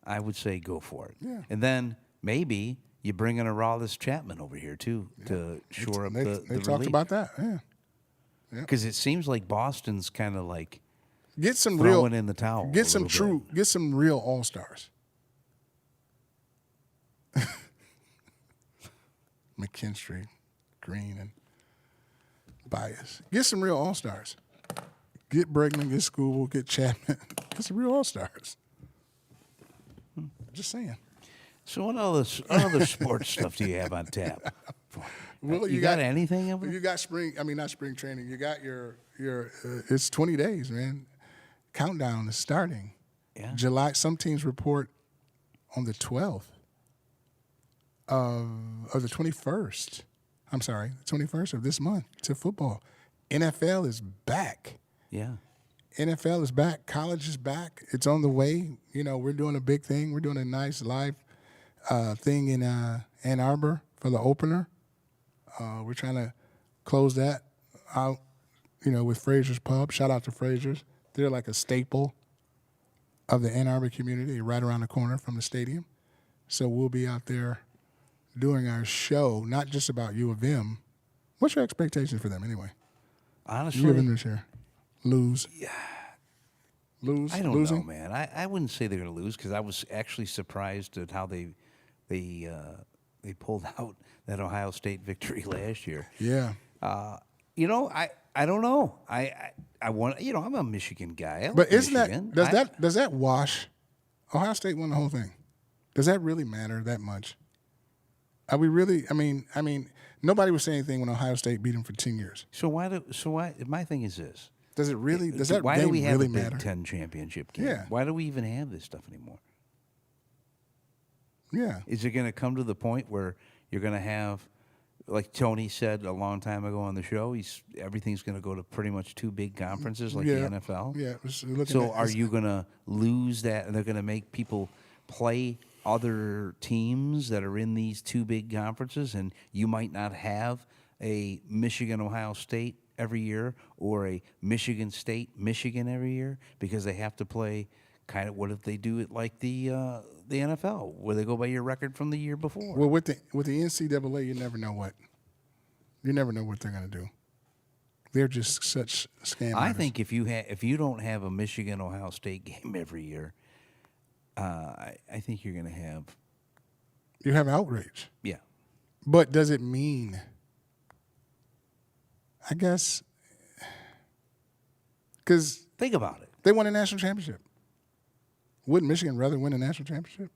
I would say go for it. Yeah. And then maybe you bring in a Aroldis Chapman over here too to shore up the They talked relief. about that. Yeah. Because it seems like Boston's kind of like Get some throwing real in the towel. Get a some little bit. Get some real all-stars. McKinstry, Green, and Bias. Get some real all-stars. Get Bregman, get Scooble, get Chapman. Get some real all-stars. Just saying. So what other sports stuff do you have on tap? Well, you got anything over there? You got not spring training. You got your it's 20 days, man. Countdown is starting. Yeah. July, some teams report on the 12th of the 21st. I'm sorry, the 21st of this month to football. NFL is back. Yeah. NFL is back. College is back. It's on the way. We're doing a big thing. We're doing a nice live thing in Ann Arbor for the opener. We're trying to close that out, with Fraser's Pub. Shout out to Fraser's. They're like a staple of the Ann Arbor community, right around the corner from the stadium. So we'll be out there doing our show, not just about U of M. What's your expectation for them anyway? Honestly, U of M this year. Lose. Yeah. Lose. I don't Losing? know, man. I wouldn't say they're going to lose because I was actually surprised at how they pulled out that Ohio State victory last year. Yeah. I don't know. I want I'm a Michigan guy. I like But isn't Michigan. does that wash? Ohio State won the whole thing. Does that really matter that much? Are we really? I mean, nobody was saying anything when Ohio State beat them for 10 years. So why? My thing is this: Does it really? Does that why game do we have really a Big matter? Ten championship game? Yeah. Why do we even have this stuff anymore? Yeah. Is it going to come to the point where you're going to have, like Tony said a long time ago on the show, everything's going to go to pretty much two big conferences like the NFL? Yeah. So are you going to lose that, and they're going to make people play other teams that are in these two big conferences, and you might not have a Michigan-Ohio State every year or a Michigan State-Michigan every year because they have to play kind of what if they do it like the NFL, where they go by your record from the year before? Well, with the NCAA, you never know what they're going to do. They're just such scam I artists. think if you don't have a Michigan-Ohio State game every year, I think you're going to have You have outrage. yeah. But does it mean? I guess because Think about it. they won a national championship. Wouldn't Michigan rather win a national championship?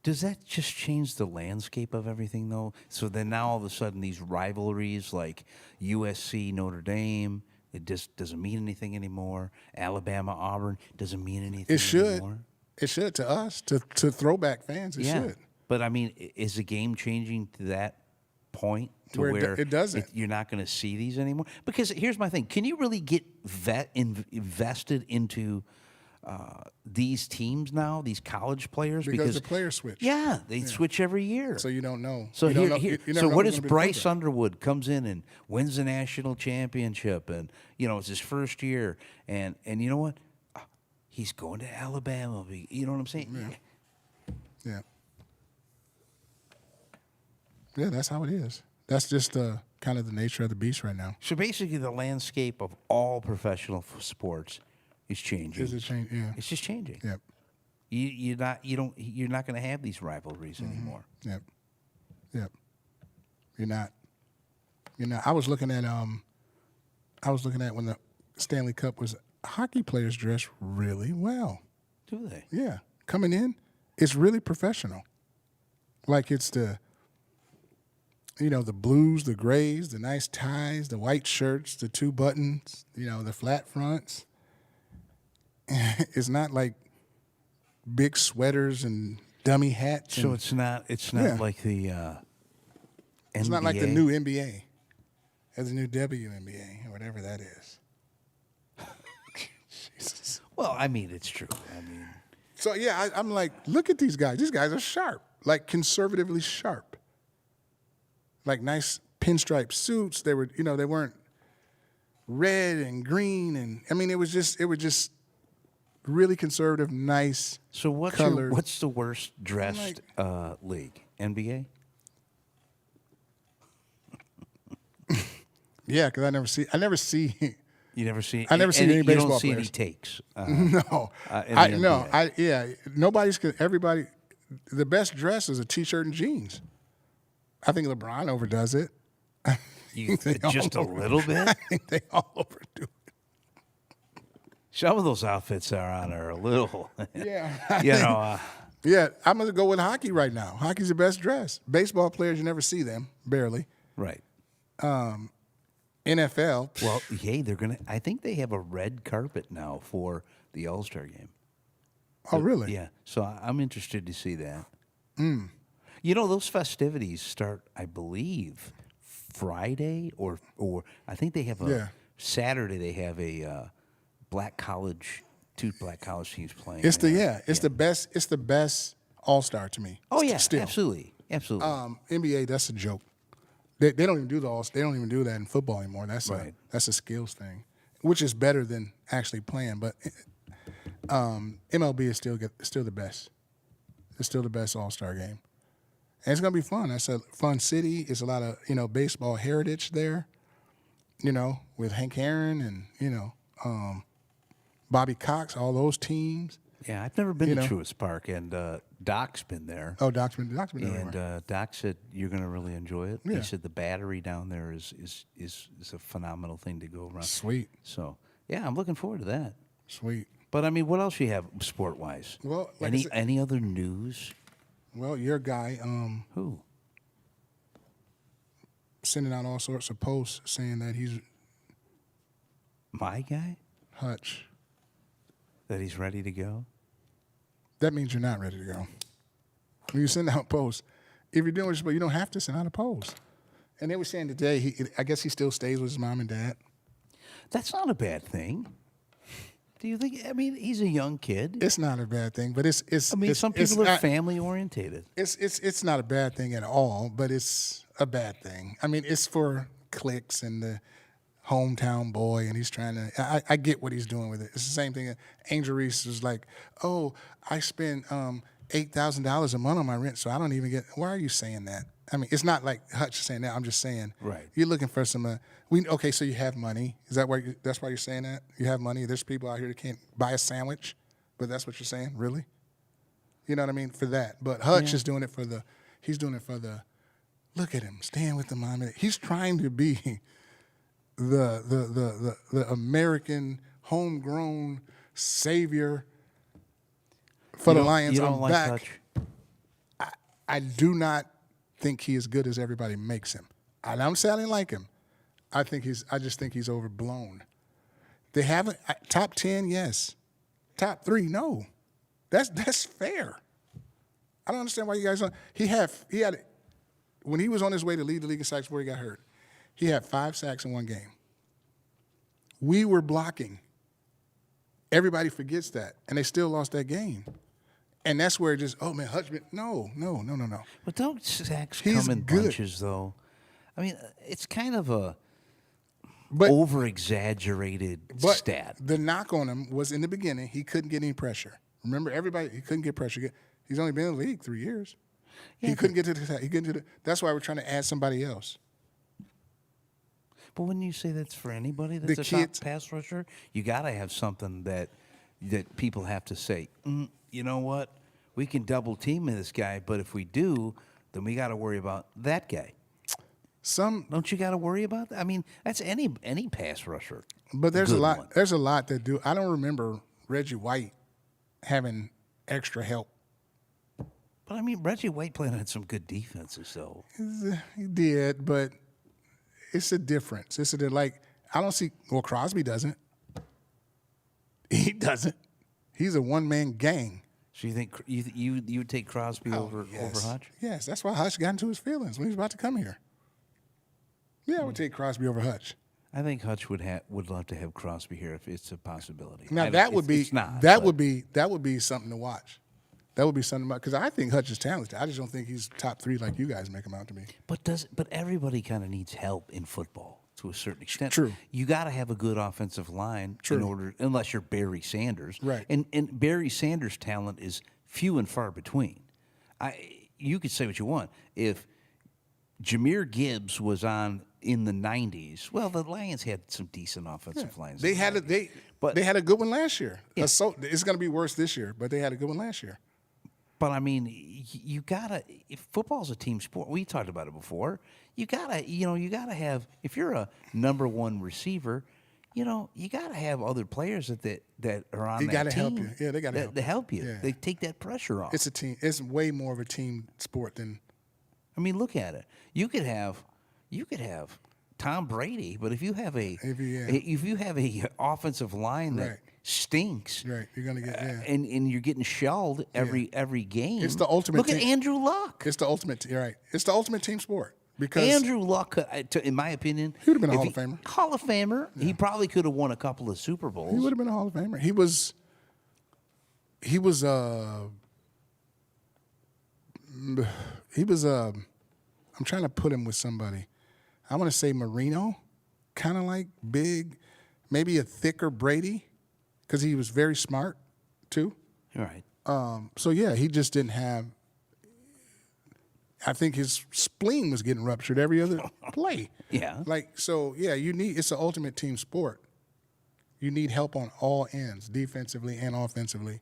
Does that just change the landscape of everything, though? So then now all of a sudden these rivalries like USC, Notre Dame, it just doesn't mean anything anymore. Alabama, Auburn doesn't mean anything It should. anymore. It should to us, to throwback fans. It should. But I mean, is the game changing to that point to Where where it doesn't. you're not going to see these anymore? Because here's my thing: can you really get invested into these teams now? These college players Because the players switch. Yeah, they switch every year. So you don't know. So You don't know- here, you never so know what who's is gonna be the Bryce quarterback. Underwood comes in and wins the national championship, and it's his first year, and you know what? He's going to Alabama. You know what I'm saying? Yeah. Yeah, that's how it is. That's just kind of the nature of the beast right now. So basically, the landscape of all professional sports is changing. Is it change? Yeah. It's just changing. Yep. You're not going to have these rivalries anymore. Yep. You're not. I was looking at when the Stanley Cup was. Hockey players dress really well. Do they? Yeah, coming in, it's really professional. Like it's the blues, the grays, the nice ties, the white shirts, the 2 buttons, the flat fronts. It's not like big sweaters and dummy hats. So it's not like the it's not like the new NBA or the new WNBA or whatever that is. Jesus. Well, I mean, it's true. So yeah, I'm like, look at these guys. These guys are sharp, like conservatively sharp. Like nice pinstripe suits. They were, they weren't red and green, and I mean, it was just really conservative, nice. So what's the worst dressed league? NBA? Yeah, because I never see. You never see. I never see any baseball You don't see players. any takes. No, Nobody's. Everybody. The best dress is a t-shirt and jeans. I think LeBron overdoes it. Just a little bit. I think they all overdo it. Some of those outfits are a little. Yeah. Yeah, I'm going to go with hockey right now. Hockey's the best dress. Baseball players, you never see them, barely. Right. NFL. Well, hey, I think they have a red carpet now for the All-Star game. Oh, really? Yeah. So I'm interested to see that. Those festivities start, I believe, Friday or I think they have Saturday. They have a two black college teams playing. It's the best. It's the best All-Star to me. Oh yeah, still. absolutely. NBA, that's a joke. They don't even do they don't even do that in football anymore. That's a skills thing, which is better than actually playing. But MLB is still the best. It's still the best All-Star game, and it's gonna be fun. That's a fun city. It's a lot of baseball heritage there. With Hank Aaron and Bobby Cox, all those teams. Yeah, I've never been to Truist Park, and Doc's been there. Oh, Doc's been there. And Doc said you're going to really enjoy it. Yeah. He said the battery down there is a phenomenal thing to go around. Sweet. So yeah, I'm looking forward to that. Sweet. But I mean, what else you have sport wise? Well, like any other news? Well, your guy, Who? Sending out all sorts of posts saying that he's My guy? Hutch. That he's ready to go? That means you're not ready to go. When you send out posts, if you're doing this, but you don't have to send out a post. And they were saying today, I guess he still stays with his mom and dad. That's not a bad thing. Do you think? I mean, he's a young kid. It's not a bad thing, but it's. I mean, some people are family orientated. It's not a bad thing at all, but it's a bad thing. I mean, it's for clicks and the hometown boy, and he's trying to. I get what he's doing with it. It's the same thing. Angel Reese was like, "Oh, I spend $8,000 a month on my rent, so I don't even get." Why are you saying that? I mean, it's not like Hutch saying that. I'm just saying, right? You're looking for some. Okay, so you have money. Is that why? That's why you're saying that? You have money. There's people out here that can't buy a sandwich, but that's what you're saying, really? You know what I mean? For that, but Hutch is doing it for the. He's doing it for the. Look at him, staying with the mom. He's trying to be the American homegrown savior for the Lions. You don't I'm like back. Hutch? I do not think he is good as everybody makes him. And I'm saying I like him. I just think he's overblown. They haven't top 10, yes. Top 3, no. That's fair. I don't understand why you guys don't. He had when he was on his way to lead the league in sacks before he got hurt, he had 5 sacks in one game. We were blocking. Everybody forgets that, and they still lost that game. And that's where it just, oh man, Hutch, no. But don't sacks He's come in good. bunches, though? I mean, it's kind of a over-exaggerated stat. The knock on him was in the beginning, he couldn't get any pressure. Remember, he couldn't get pressure. He's only been in the league 3 years. Yeah, he couldn't get to the. That's why we're trying to add somebody else. But when you say that's for anybody that's top pass rusher, you got to have something that people have to say, you know what? We can double team this guy, but if we do, then we got to worry about that guy. Don't you got to worry about that? I mean, that's any pass rusher. But there's a lot. One. There's a lot that do. I don't remember Reggie White having extra help. But I mean, Reggie White playing on some good defenses, though. He did, but it's a difference. Like I don't see. Well, Crosby doesn't. He doesn't. He's a one-man gang. So you think you would take Crosby over Hutch? Yes, that's why Hutch got into his feelings when he was about to come here. Yeah, I would take Crosby over Hutch. I think Hutch would love to have Crosby here if it's a possibility. Now that would be not, would be something to watch. That would be something because I think Hutch is talented. I just don't think he's top 3 like you guys make him out to be. But everybody kind of needs help in football to a certain extent. True. You got to have a good offensive line in order, unless you're Barry Sanders. Right. And Barry Sanders' talent is few and far between. You could say what you want. If Jahmyr Gibbs was on in the 90s, well, the Lions had some decent offensive lines. They had a good one last year. Yeah. So it's going to be worse this year, but they had a good one last year. But I mean, you gotta. If football's a team sport, we talked about it before. You gotta have. If you're a number 1 receiver, you gotta have other players that are on that team. They gotta help you. Yeah, they gotta help you. They help you. Yeah. They take that pressure off. It's a team. It's way more of a team sport than. I mean, look at it. You could have Tom Brady, but if you have a offensive line that stinks, right, you're gonna get and you're getting shelled every game. It's the ultimate. Look at Andrew Luck. It's the ultimate. You're right. It's the ultimate team sport because Andrew Luck, in my opinion, he would have been a Hall of Famer. Hall of Famer. Yeah. He probably could have won a couple of Super Bowls. He would have been a Hall of Famer. He was. I'm trying to put him with somebody. I want to say Marino, kind of like big, maybe a thicker Brady, because he was very smart too. All right. So yeah, he just didn't have. I think his spleen was getting ruptured every other play. Yeah. It's an ultimate team sport. You need help on all ends, defensively and offensively.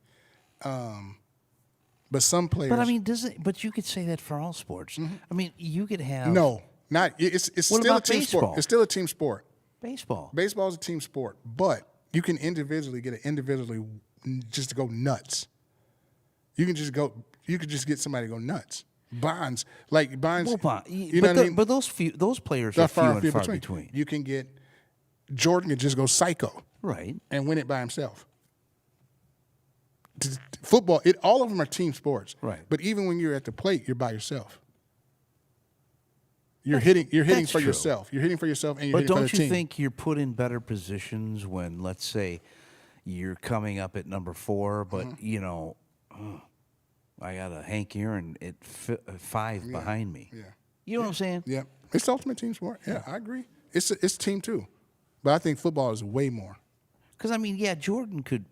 But some players. But I mean, but you could say that for all sports. Mm-hmm. I mean, you could have. No, not. It's still a team baseball? sport. It's still a team sport. Baseball. Baseball is a team sport, but you can individually just to go nuts. You can just go. You could just get somebody to go nuts. Bonds. Well, you know what I mean? But those players are few and far between. You can get Jordan could just go psycho, right, and win it by himself. Football, all of them are team sports, right? But even when you're at the plate, you're by yourself. You're hitting for yourself. You're hitting for yourself, and you're hitting for the team. But don't you think you're put in better positions when, let's say, you're coming up at number 4, but I got a Hank Aaron at 5 behind me. Yeah. You know what I'm saying? Yeah. It's the ultimate team sport. Yeah, I agree. It's team too, but I think football is way more. Because I mean, yeah, Jordan could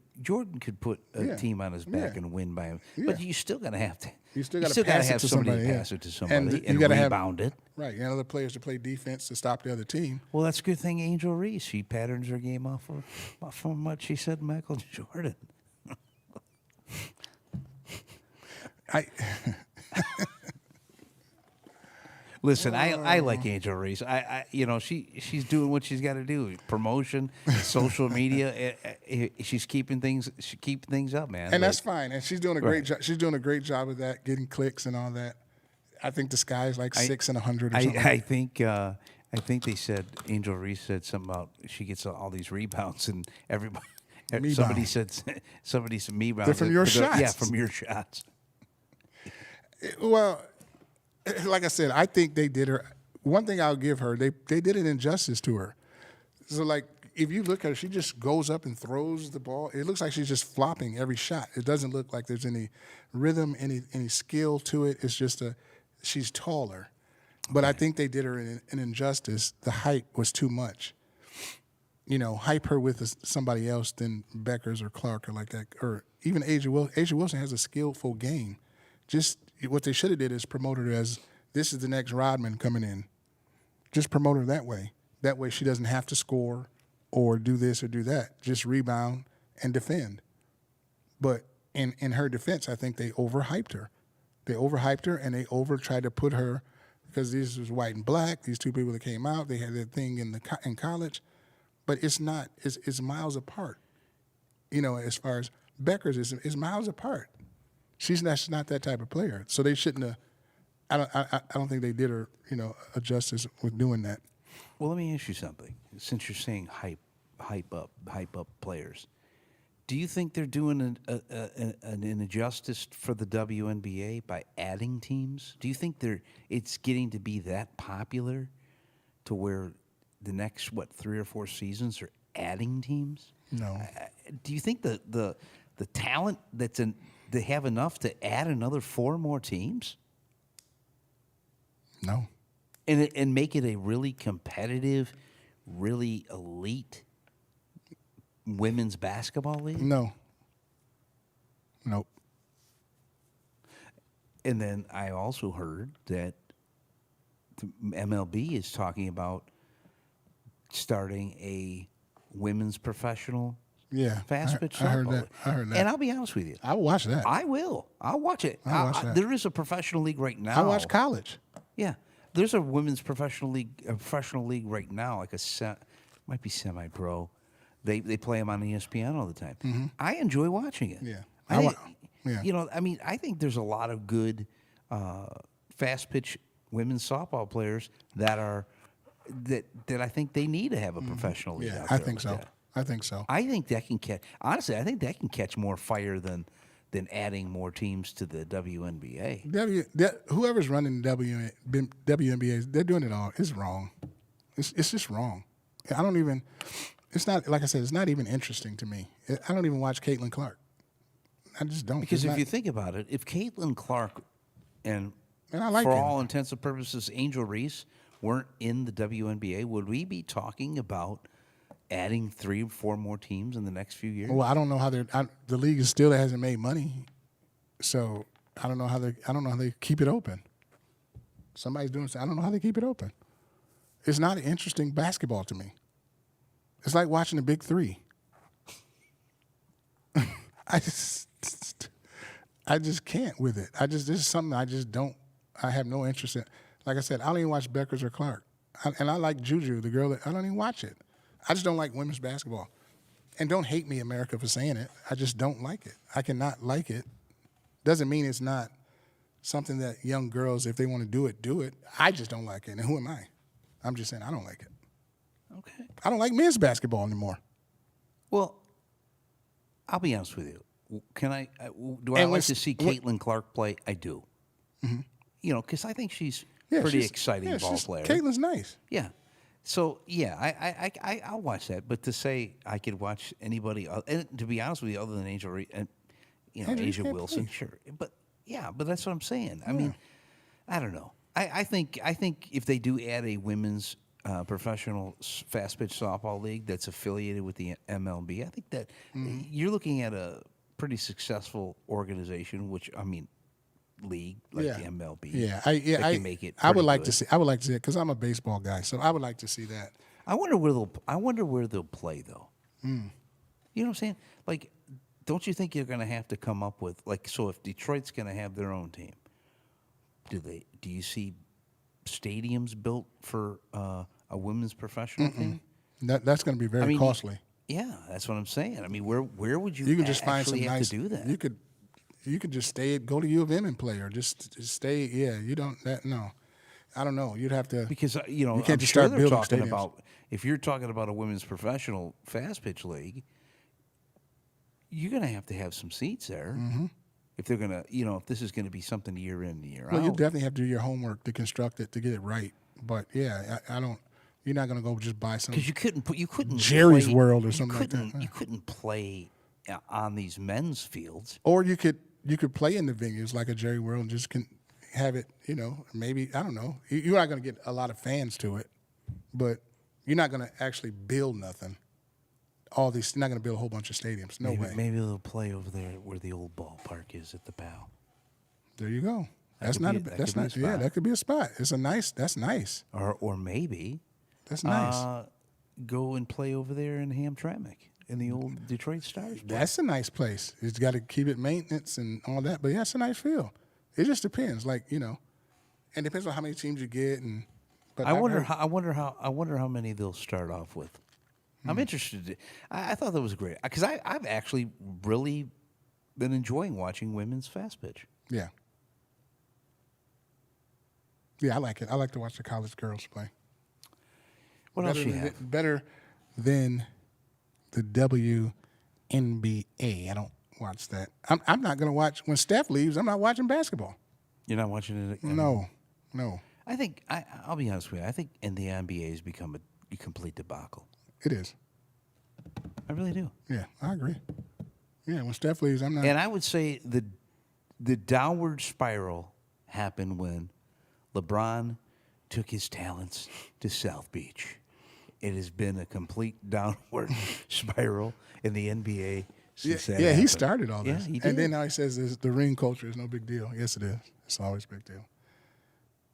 put a team on his back and win by him, but you still gotta have to. You still gotta have somebody pass it to somebody and you gotta rebound it. Right, you got other players to play defense to stop the other team. Well, that's a good thing. Angel Reese, she patterns her game off from what she said, Michael Jordan. Listen, I like Angel Reese. She's doing what she's got to do. Promotion, social media. She's keeping things. She keep things up, man. And that's fine. And she's doing a great job. She's doing a great job of that, getting clicks and all that. I think the sky's like 6 and 100 or something. I think they said Angel Reese said something about she gets all these rebounds and everybody. Somebody said me rebounds. They're from your shots. Yeah, from your shots. Well, like I said, I think they did her. One thing I'll give her, they did an injustice to her. So, like, if you look at her, she just goes up and throws the ball. It looks like she's just flopping every shot. It doesn't look like there's any rhythm, any skill to it. It's just she's taller. But I think they did her an injustice. The hype was too much. Hype her with somebody else than Beckers or Clark or like that, or even Asia Wilson. Asia Wilson has a skillful game. Just what they should have did is promote her as this is the next Rodman coming in. Just promote her that way. That way she doesn't have to score or do this or do that. Just rebound and defend. But in her defense, I think they overhyped her. They overhyped her, and they tried to put her, because this was white and black. These two people that came out, they had their thing in college, but it's not. It's miles apart. You know, as far as Becker's is miles apart. She's not that type of player, so they shouldn't have. I don't think they did her, you know, a justice with doing that. Well, let me ask you something. Since you're saying hype up players, do you think they're doing an injustice for the WNBA by adding teams? Do you think it's getting to be that popular to where the next 3 or 4 seasons are adding teams? No. Do you think the talent they have enough to add another 4 more teams? No. And make it a really competitive, really elite women's basketball league? No. Nope. And then I also heard that the MLB is talking about starting a women's professional fast pitch softball. I heard that. And I'll be honest with you. I'll watch that. I will. I'll watch it. I'll watch that. There is a professional league right now. I watch college. Yeah. There's a women's professional league right now, like might be semi-pro. They play them on ESPN all the time. Mm-hmm. I enjoy watching it. Yeah. You know, I mean, I think there's a lot of good fast pitch women's softball players that I think they need to have a professional league. Yeah, out I there think like so. that. I think so. I think that can catch. Honestly, I think that can catch more fire than adding more teams to the WNBA. Whoever's running the WNBA, they're doing it all. It's wrong. It's just wrong. I don't even. It's not, like I said, it's not even interesting to me. I don't even watch Caitlin Clark. I just don't. Because if you think about it, if Caitlin Clark and I like for Caitlin. all intents and purposes, Angel Reese weren't in the WNBA, would we be talking about adding 3 or 4 more teams in the next few years? Well, I don't know how the league is still hasn't made money, so I don't know how they keep it open. Somebody's doing something. I don't know how they keep it open. It's not interesting basketball to me. It's like watching the Big Three. I just can't with it. This is something I have no interest in. Like I said, I don't even watch Beckers or Clark. And I like Juju, the girl I don't even watch it. I just don't like women's basketball. And don't hate me, America, for saying it. I just don't like it. I cannot like it. Doesn't mean it's not something that young girls, if they want to do it, do it. I just don't like it. And who am I? I'm just saying I don't like it. Okay. I don't like men's basketball anymore. Well, I'll be honest with you. Do I like to see Caitlin Clark play? I do. Mm-hmm. You know, because I think she's pretty exciting ball player. Caitlin's nice. Yeah. So yeah, I'll watch that. But to say I could watch anybody, and to be honest with you, other than Angel, Asia Wilson, sure. But yeah, but that's what I'm saying. I mean, I don't know. I think if they do add a women's professional fast pitch softball league that's affiliated with the MLB, I think that you're looking at a pretty successful organization, which I mean, league like the MLB. Yeah, can make it. I would like good. to see. I would like to see it because I'm a baseball guy, so I would like to see that. I wonder where they'll play though. You know what I'm saying? Like, don't you think you're going to have to come up with so if Detroit's going to have their own team, do you see stadiums built for a women's professional team? That's going to be very costly. Yeah, that's what I'm saying. I mean, where would you? You can just find some have nice. to do that. You could just go to U of M and play, or just stay. Yeah, you don't. No, I don't know. You'd have to because you can't I'm just sure start they're building talking stadiums. about if you're talking about a women's professional fast pitch league, you're going to have some seats there. Mm-hmm. If they're going to, if this is going to be something year in, year out. Well, you definitely have to do your homework to construct it to get it right. But yeah, I don't. You're not going to go just buy some. Because you couldn't Jerry's play, World or something like that. You couldn't play on these men's fields. Or you could play in the venues like a Jerry World and just have it. Maybe I don't know. You're not going to get a lot of fans to it, but you're not going to actually build nothing. You're not going to build a whole bunch of stadiums. No way. Maybe they'll play over there where the old ballpark is at the Bow. There you go. That could be a spot. That's nice. Or maybe that's nice. Go and play over there in Hamtramck in the old Detroit Stars. That's a nice place. It's got to keep it maintenance and all that, but yeah, it's a nice field. It just depends, and it depends on how many teams you get. And but I wonder how many they'll start off with. I'm interested. I thought that was great because I've actually really been enjoying watching women's fast pitch. Yeah. Yeah, I like it. I like to watch the college girls play. What else you have? Better than the WNBA. I don't watch that. I'm not going to watch when Steph leaves. I'm not watching basketball. You're not watching it? No. I think I'll be honest with you. I think in the NBA has become a complete debacle. It is. I really do. Yeah, I agree. Yeah, when Steph leaves, I'm not. And I would say the downward spiral happened when LeBron took his talents to South Beach. It has been a complete downward spiral in the NBA since that he happened. started all this. Yeah, he did. And then now he says the ring culture is no big deal. Yes, it is. It's always a big deal.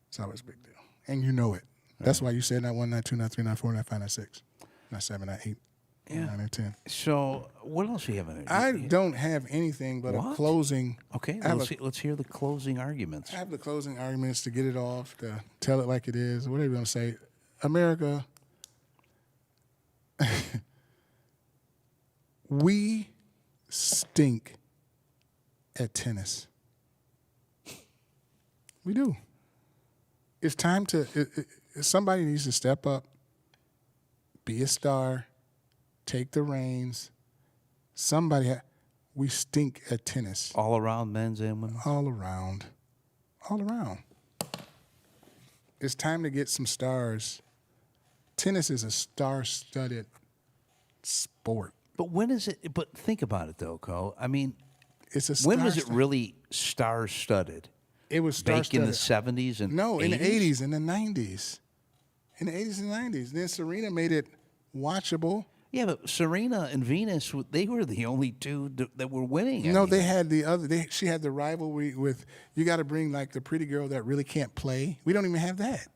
It's always a big deal. And you know it. That's why you said not 1, not 2, not 3, not 4, not 5, not 6, not 7, not 8, 9, and 10. So what else do you have in there? I don't have anything but a closing. Okay, let's hear the closing arguments. I have the closing arguments to get it off, to tell it like it is, whatever you want to say. America, we stink at tennis. We do. It's time to somebody needs to step up, be a star, take the reins. We stink at tennis. All around, men's and women's? All around. It's time to get some stars. Tennis is a star-studded sport. But when is it? But think about it, though, Cole. I mean, It's a when was it star-studded. really star-studded? It was Back in the star-studded. 70s and No, 80s? in the 80s and the 90s. In the 80s and 90s. Then Serena made it watchable. Yeah, but Serena and Venus, they were the only two that were winning. No, they had the other. She had the rivalry with, you got to bring like the pretty girl that really can't play. We don't even have that.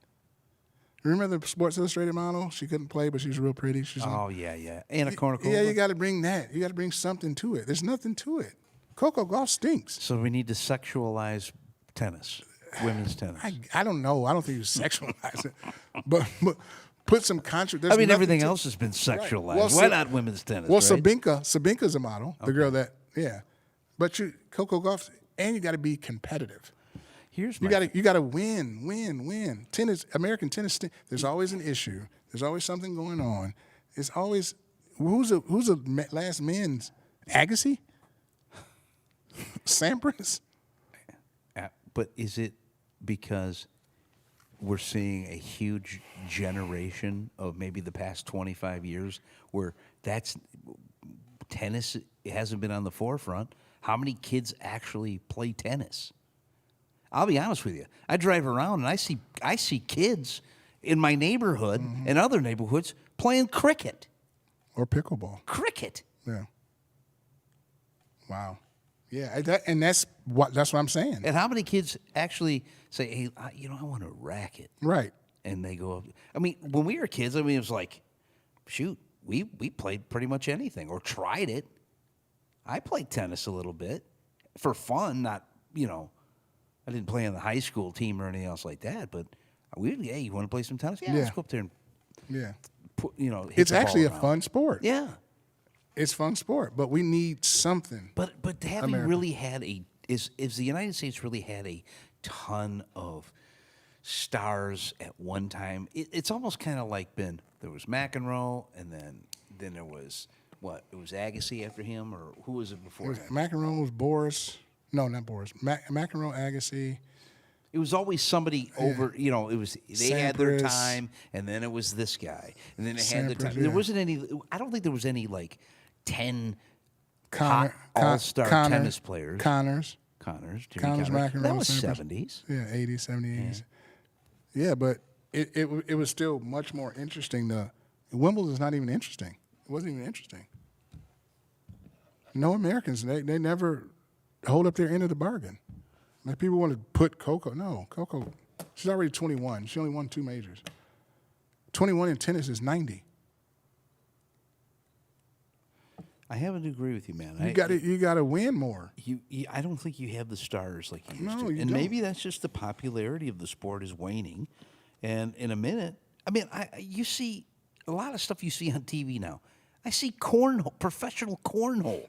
Remember the Sports Illustrated model? She couldn't play, but she was real pretty. Yeah. Anna Kournikova. Yeah, you got to bring that. You got to bring something to it. There's nothing to it. Coco Gauff stinks. So we need to sexualize tennis, women's tennis. I don't know. I don't think you sexualize it, but put some contrast. I mean, everything else has been sexualized. Right. Well, Why not women's tennis? Well, right? Sabinka's a model, the girl that, But Coco Gauff, and you got to be competitive. You got to win. Tennis, American tennis. There's always an issue. There's always something going on. It's always who's the last men's Agassi, Sampras. But is it because we're seeing a huge generation of maybe the past 25 years where tennis hasn't been on the forefront? How many kids actually play tennis? I'll be honest with you. I drive around and I see kids in my neighborhood and other neighborhoods playing cricket. Or pickleball. Cricket. Yeah. Wow. Yeah, that's what I'm saying. And how many kids actually say, "Hey, I want a racket," Right. and they go up? I mean, when we were kids, it was like, shoot, we played pretty much anything or tried it. I played tennis a little bit for fun, not I didn't play on the high school team or anything else like that. But hey, you want to play some tennis? Yeah, let's go up there and hit It's the ball actually a around. fun sport. Yeah. It's fun sport, but we need something. But have we really had is the United States really had a ton of stars at one time? It's almost kind of like there was McEnroe, and then there was it was Agassi after him, or who was it before? McEnroe was Boris. No, not Boris. McEnroe, Agassi. It was always somebody over. It was they had their Sampras. time, and then it was this guy, and then they had their time. Sampras, There wasn't any. I don't think there was any 10 Connor, all-star Connor, tennis players. Connors, Jimmy Connors, Connors. McEnroe, That was Sampras. 70s. Yeah, 80s, 70s. Yeah, but it was still much more interesting. Wimbledon's not even interesting. It wasn't even interesting. No Americans, they never hold up their end of the bargain. Like people want to put Coco. No, Coco, she's already 21. She only won 2 majors. 21 in tennis is 90. I happen to agree with you, man. You got to win more. I don't think you have the stars like you used No, to. you And don't. maybe that's just the popularity of the sport is waning. And in a minute, I mean, you see a lot of stuff you see on TV now. I see cornhole, professional cornhole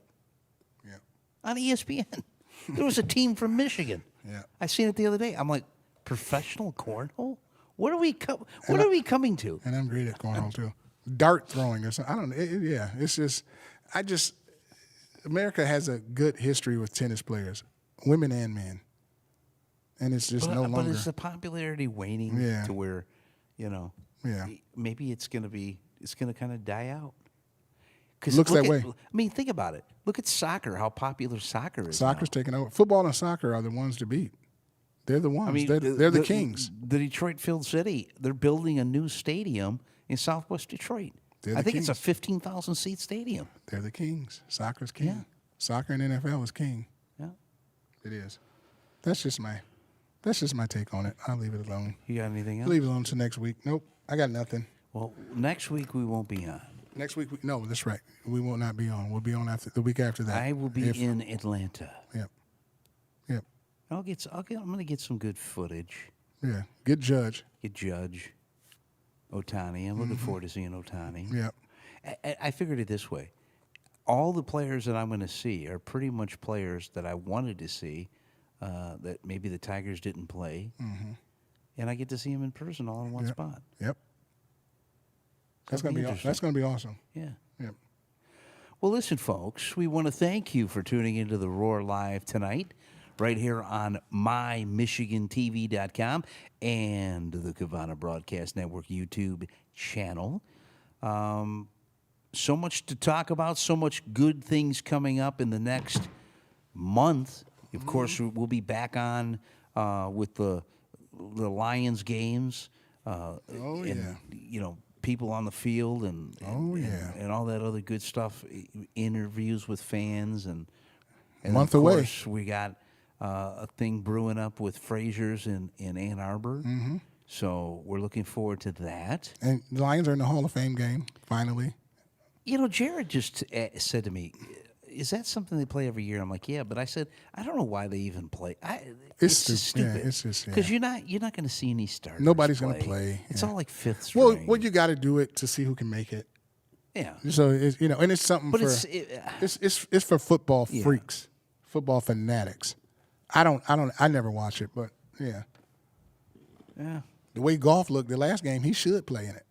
Yeah. on ESPN. There was a team from Michigan. Yeah. I seen it the other day. I'm like, professional cornhole? What are we coming to? And I'm great at cornhole too. Dart throwing or something. I don't know. Yeah, it's just, America has a good history with tennis players, women and men. And it's just no longer. But is the popularity waning to where, maybe it's going to kind of die out? Looks that way. I mean, think about it. Look at soccer, how popular soccer is. Soccer's taking over. Football and soccer are the ones to beat. They're the ones. I mean, they're the kings. The Detroit Field City, they're building a new stadium in Southwest Detroit. I think it's a 15,000 seat stadium. They're the kings. Soccer's king. Yeah. Soccer and NFL is king. Yeah. It is. That's just my take on it. I'll leave it alone. You got anything else? Leave it alone till next week. Nope. I got nothing. Well, next week we won't be on. Next week, no, that's right. We will not be on. We'll be on the week after that. I will be in Atlanta. Yep. I'm going to get some good footage. Yeah. Get Judge. Get Judge. Ohtani. I'm looking forward to seeing Ohtani. Yep. I figured it this way. All the players that I'm going to see are pretty much players that I wanted to see that maybe the Tigers didn't play. Mm-hmm. And I get to see them in person all in one spot. Yep. That's going to be awesome. Yeah. Yep. Well, listen, folks, we want to thank you for tuning into the Roar Live tonight, right here on mymichigantv.com and the Cavana Broadcast Network YouTube channel. So much to talk about, so much good things coming up in the next month. Of course, we'll be back on with the Lions games. People on the field and all that other good stuff, interviews with fans and month of away. course we got a thing brewing up with Frazier's in Ann Arbor. Mm-hmm. So we're looking forward to that. And the Lions are in the Hall of Fame game finally. Jared just said to me, "Is that something they play every year?" I'm like, "Yeah," but I said, "I don't know why they even play." It's just stupid. Yeah, it's just because you're not going to see any starters. Nobody's going to play. It's all like fifth string. Well, you got to do it to see who can make it. Yeah. So and it's something But it's for football freaks, football fanatics. I never watch it, but yeah. Yeah. The way golf looked the last game, he should play in it.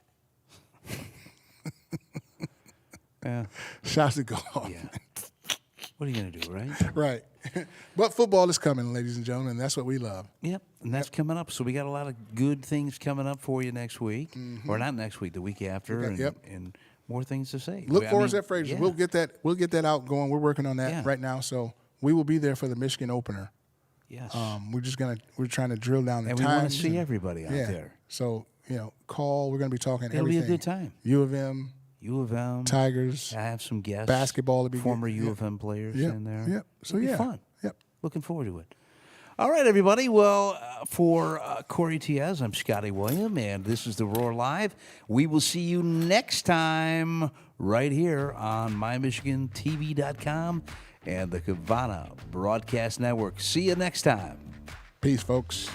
Yeah. Shots to golf. Yeah. What are you going to do, right? Right. But football is coming, ladies and gentlemen, and that's what we love. Yep, and that's coming up. So we got a lot of good things coming up for you next week. Or not next week, the week after, and more things to say. Look for us at Fraser. Yeah. We'll get that out going. We're working on that right now. So we will be there for the Michigan opener. Yes. We're trying to drill down the times. And we want to see everybody out there. So, call. We're going to be talking It'll everything. It'll be a good time. U of M. Tigers. I have some guests. Basketball will be former U of M players in there. Yep. So it'll be fun. Yep. Looking forward to it. All right, everybody. Well, for Corey Tiez, I'm Scotty William, and this is the Roar Live. We will see you next time right here on mymichigantv.com and the Cavana Broadcast Network. See you next time. Peace, folks.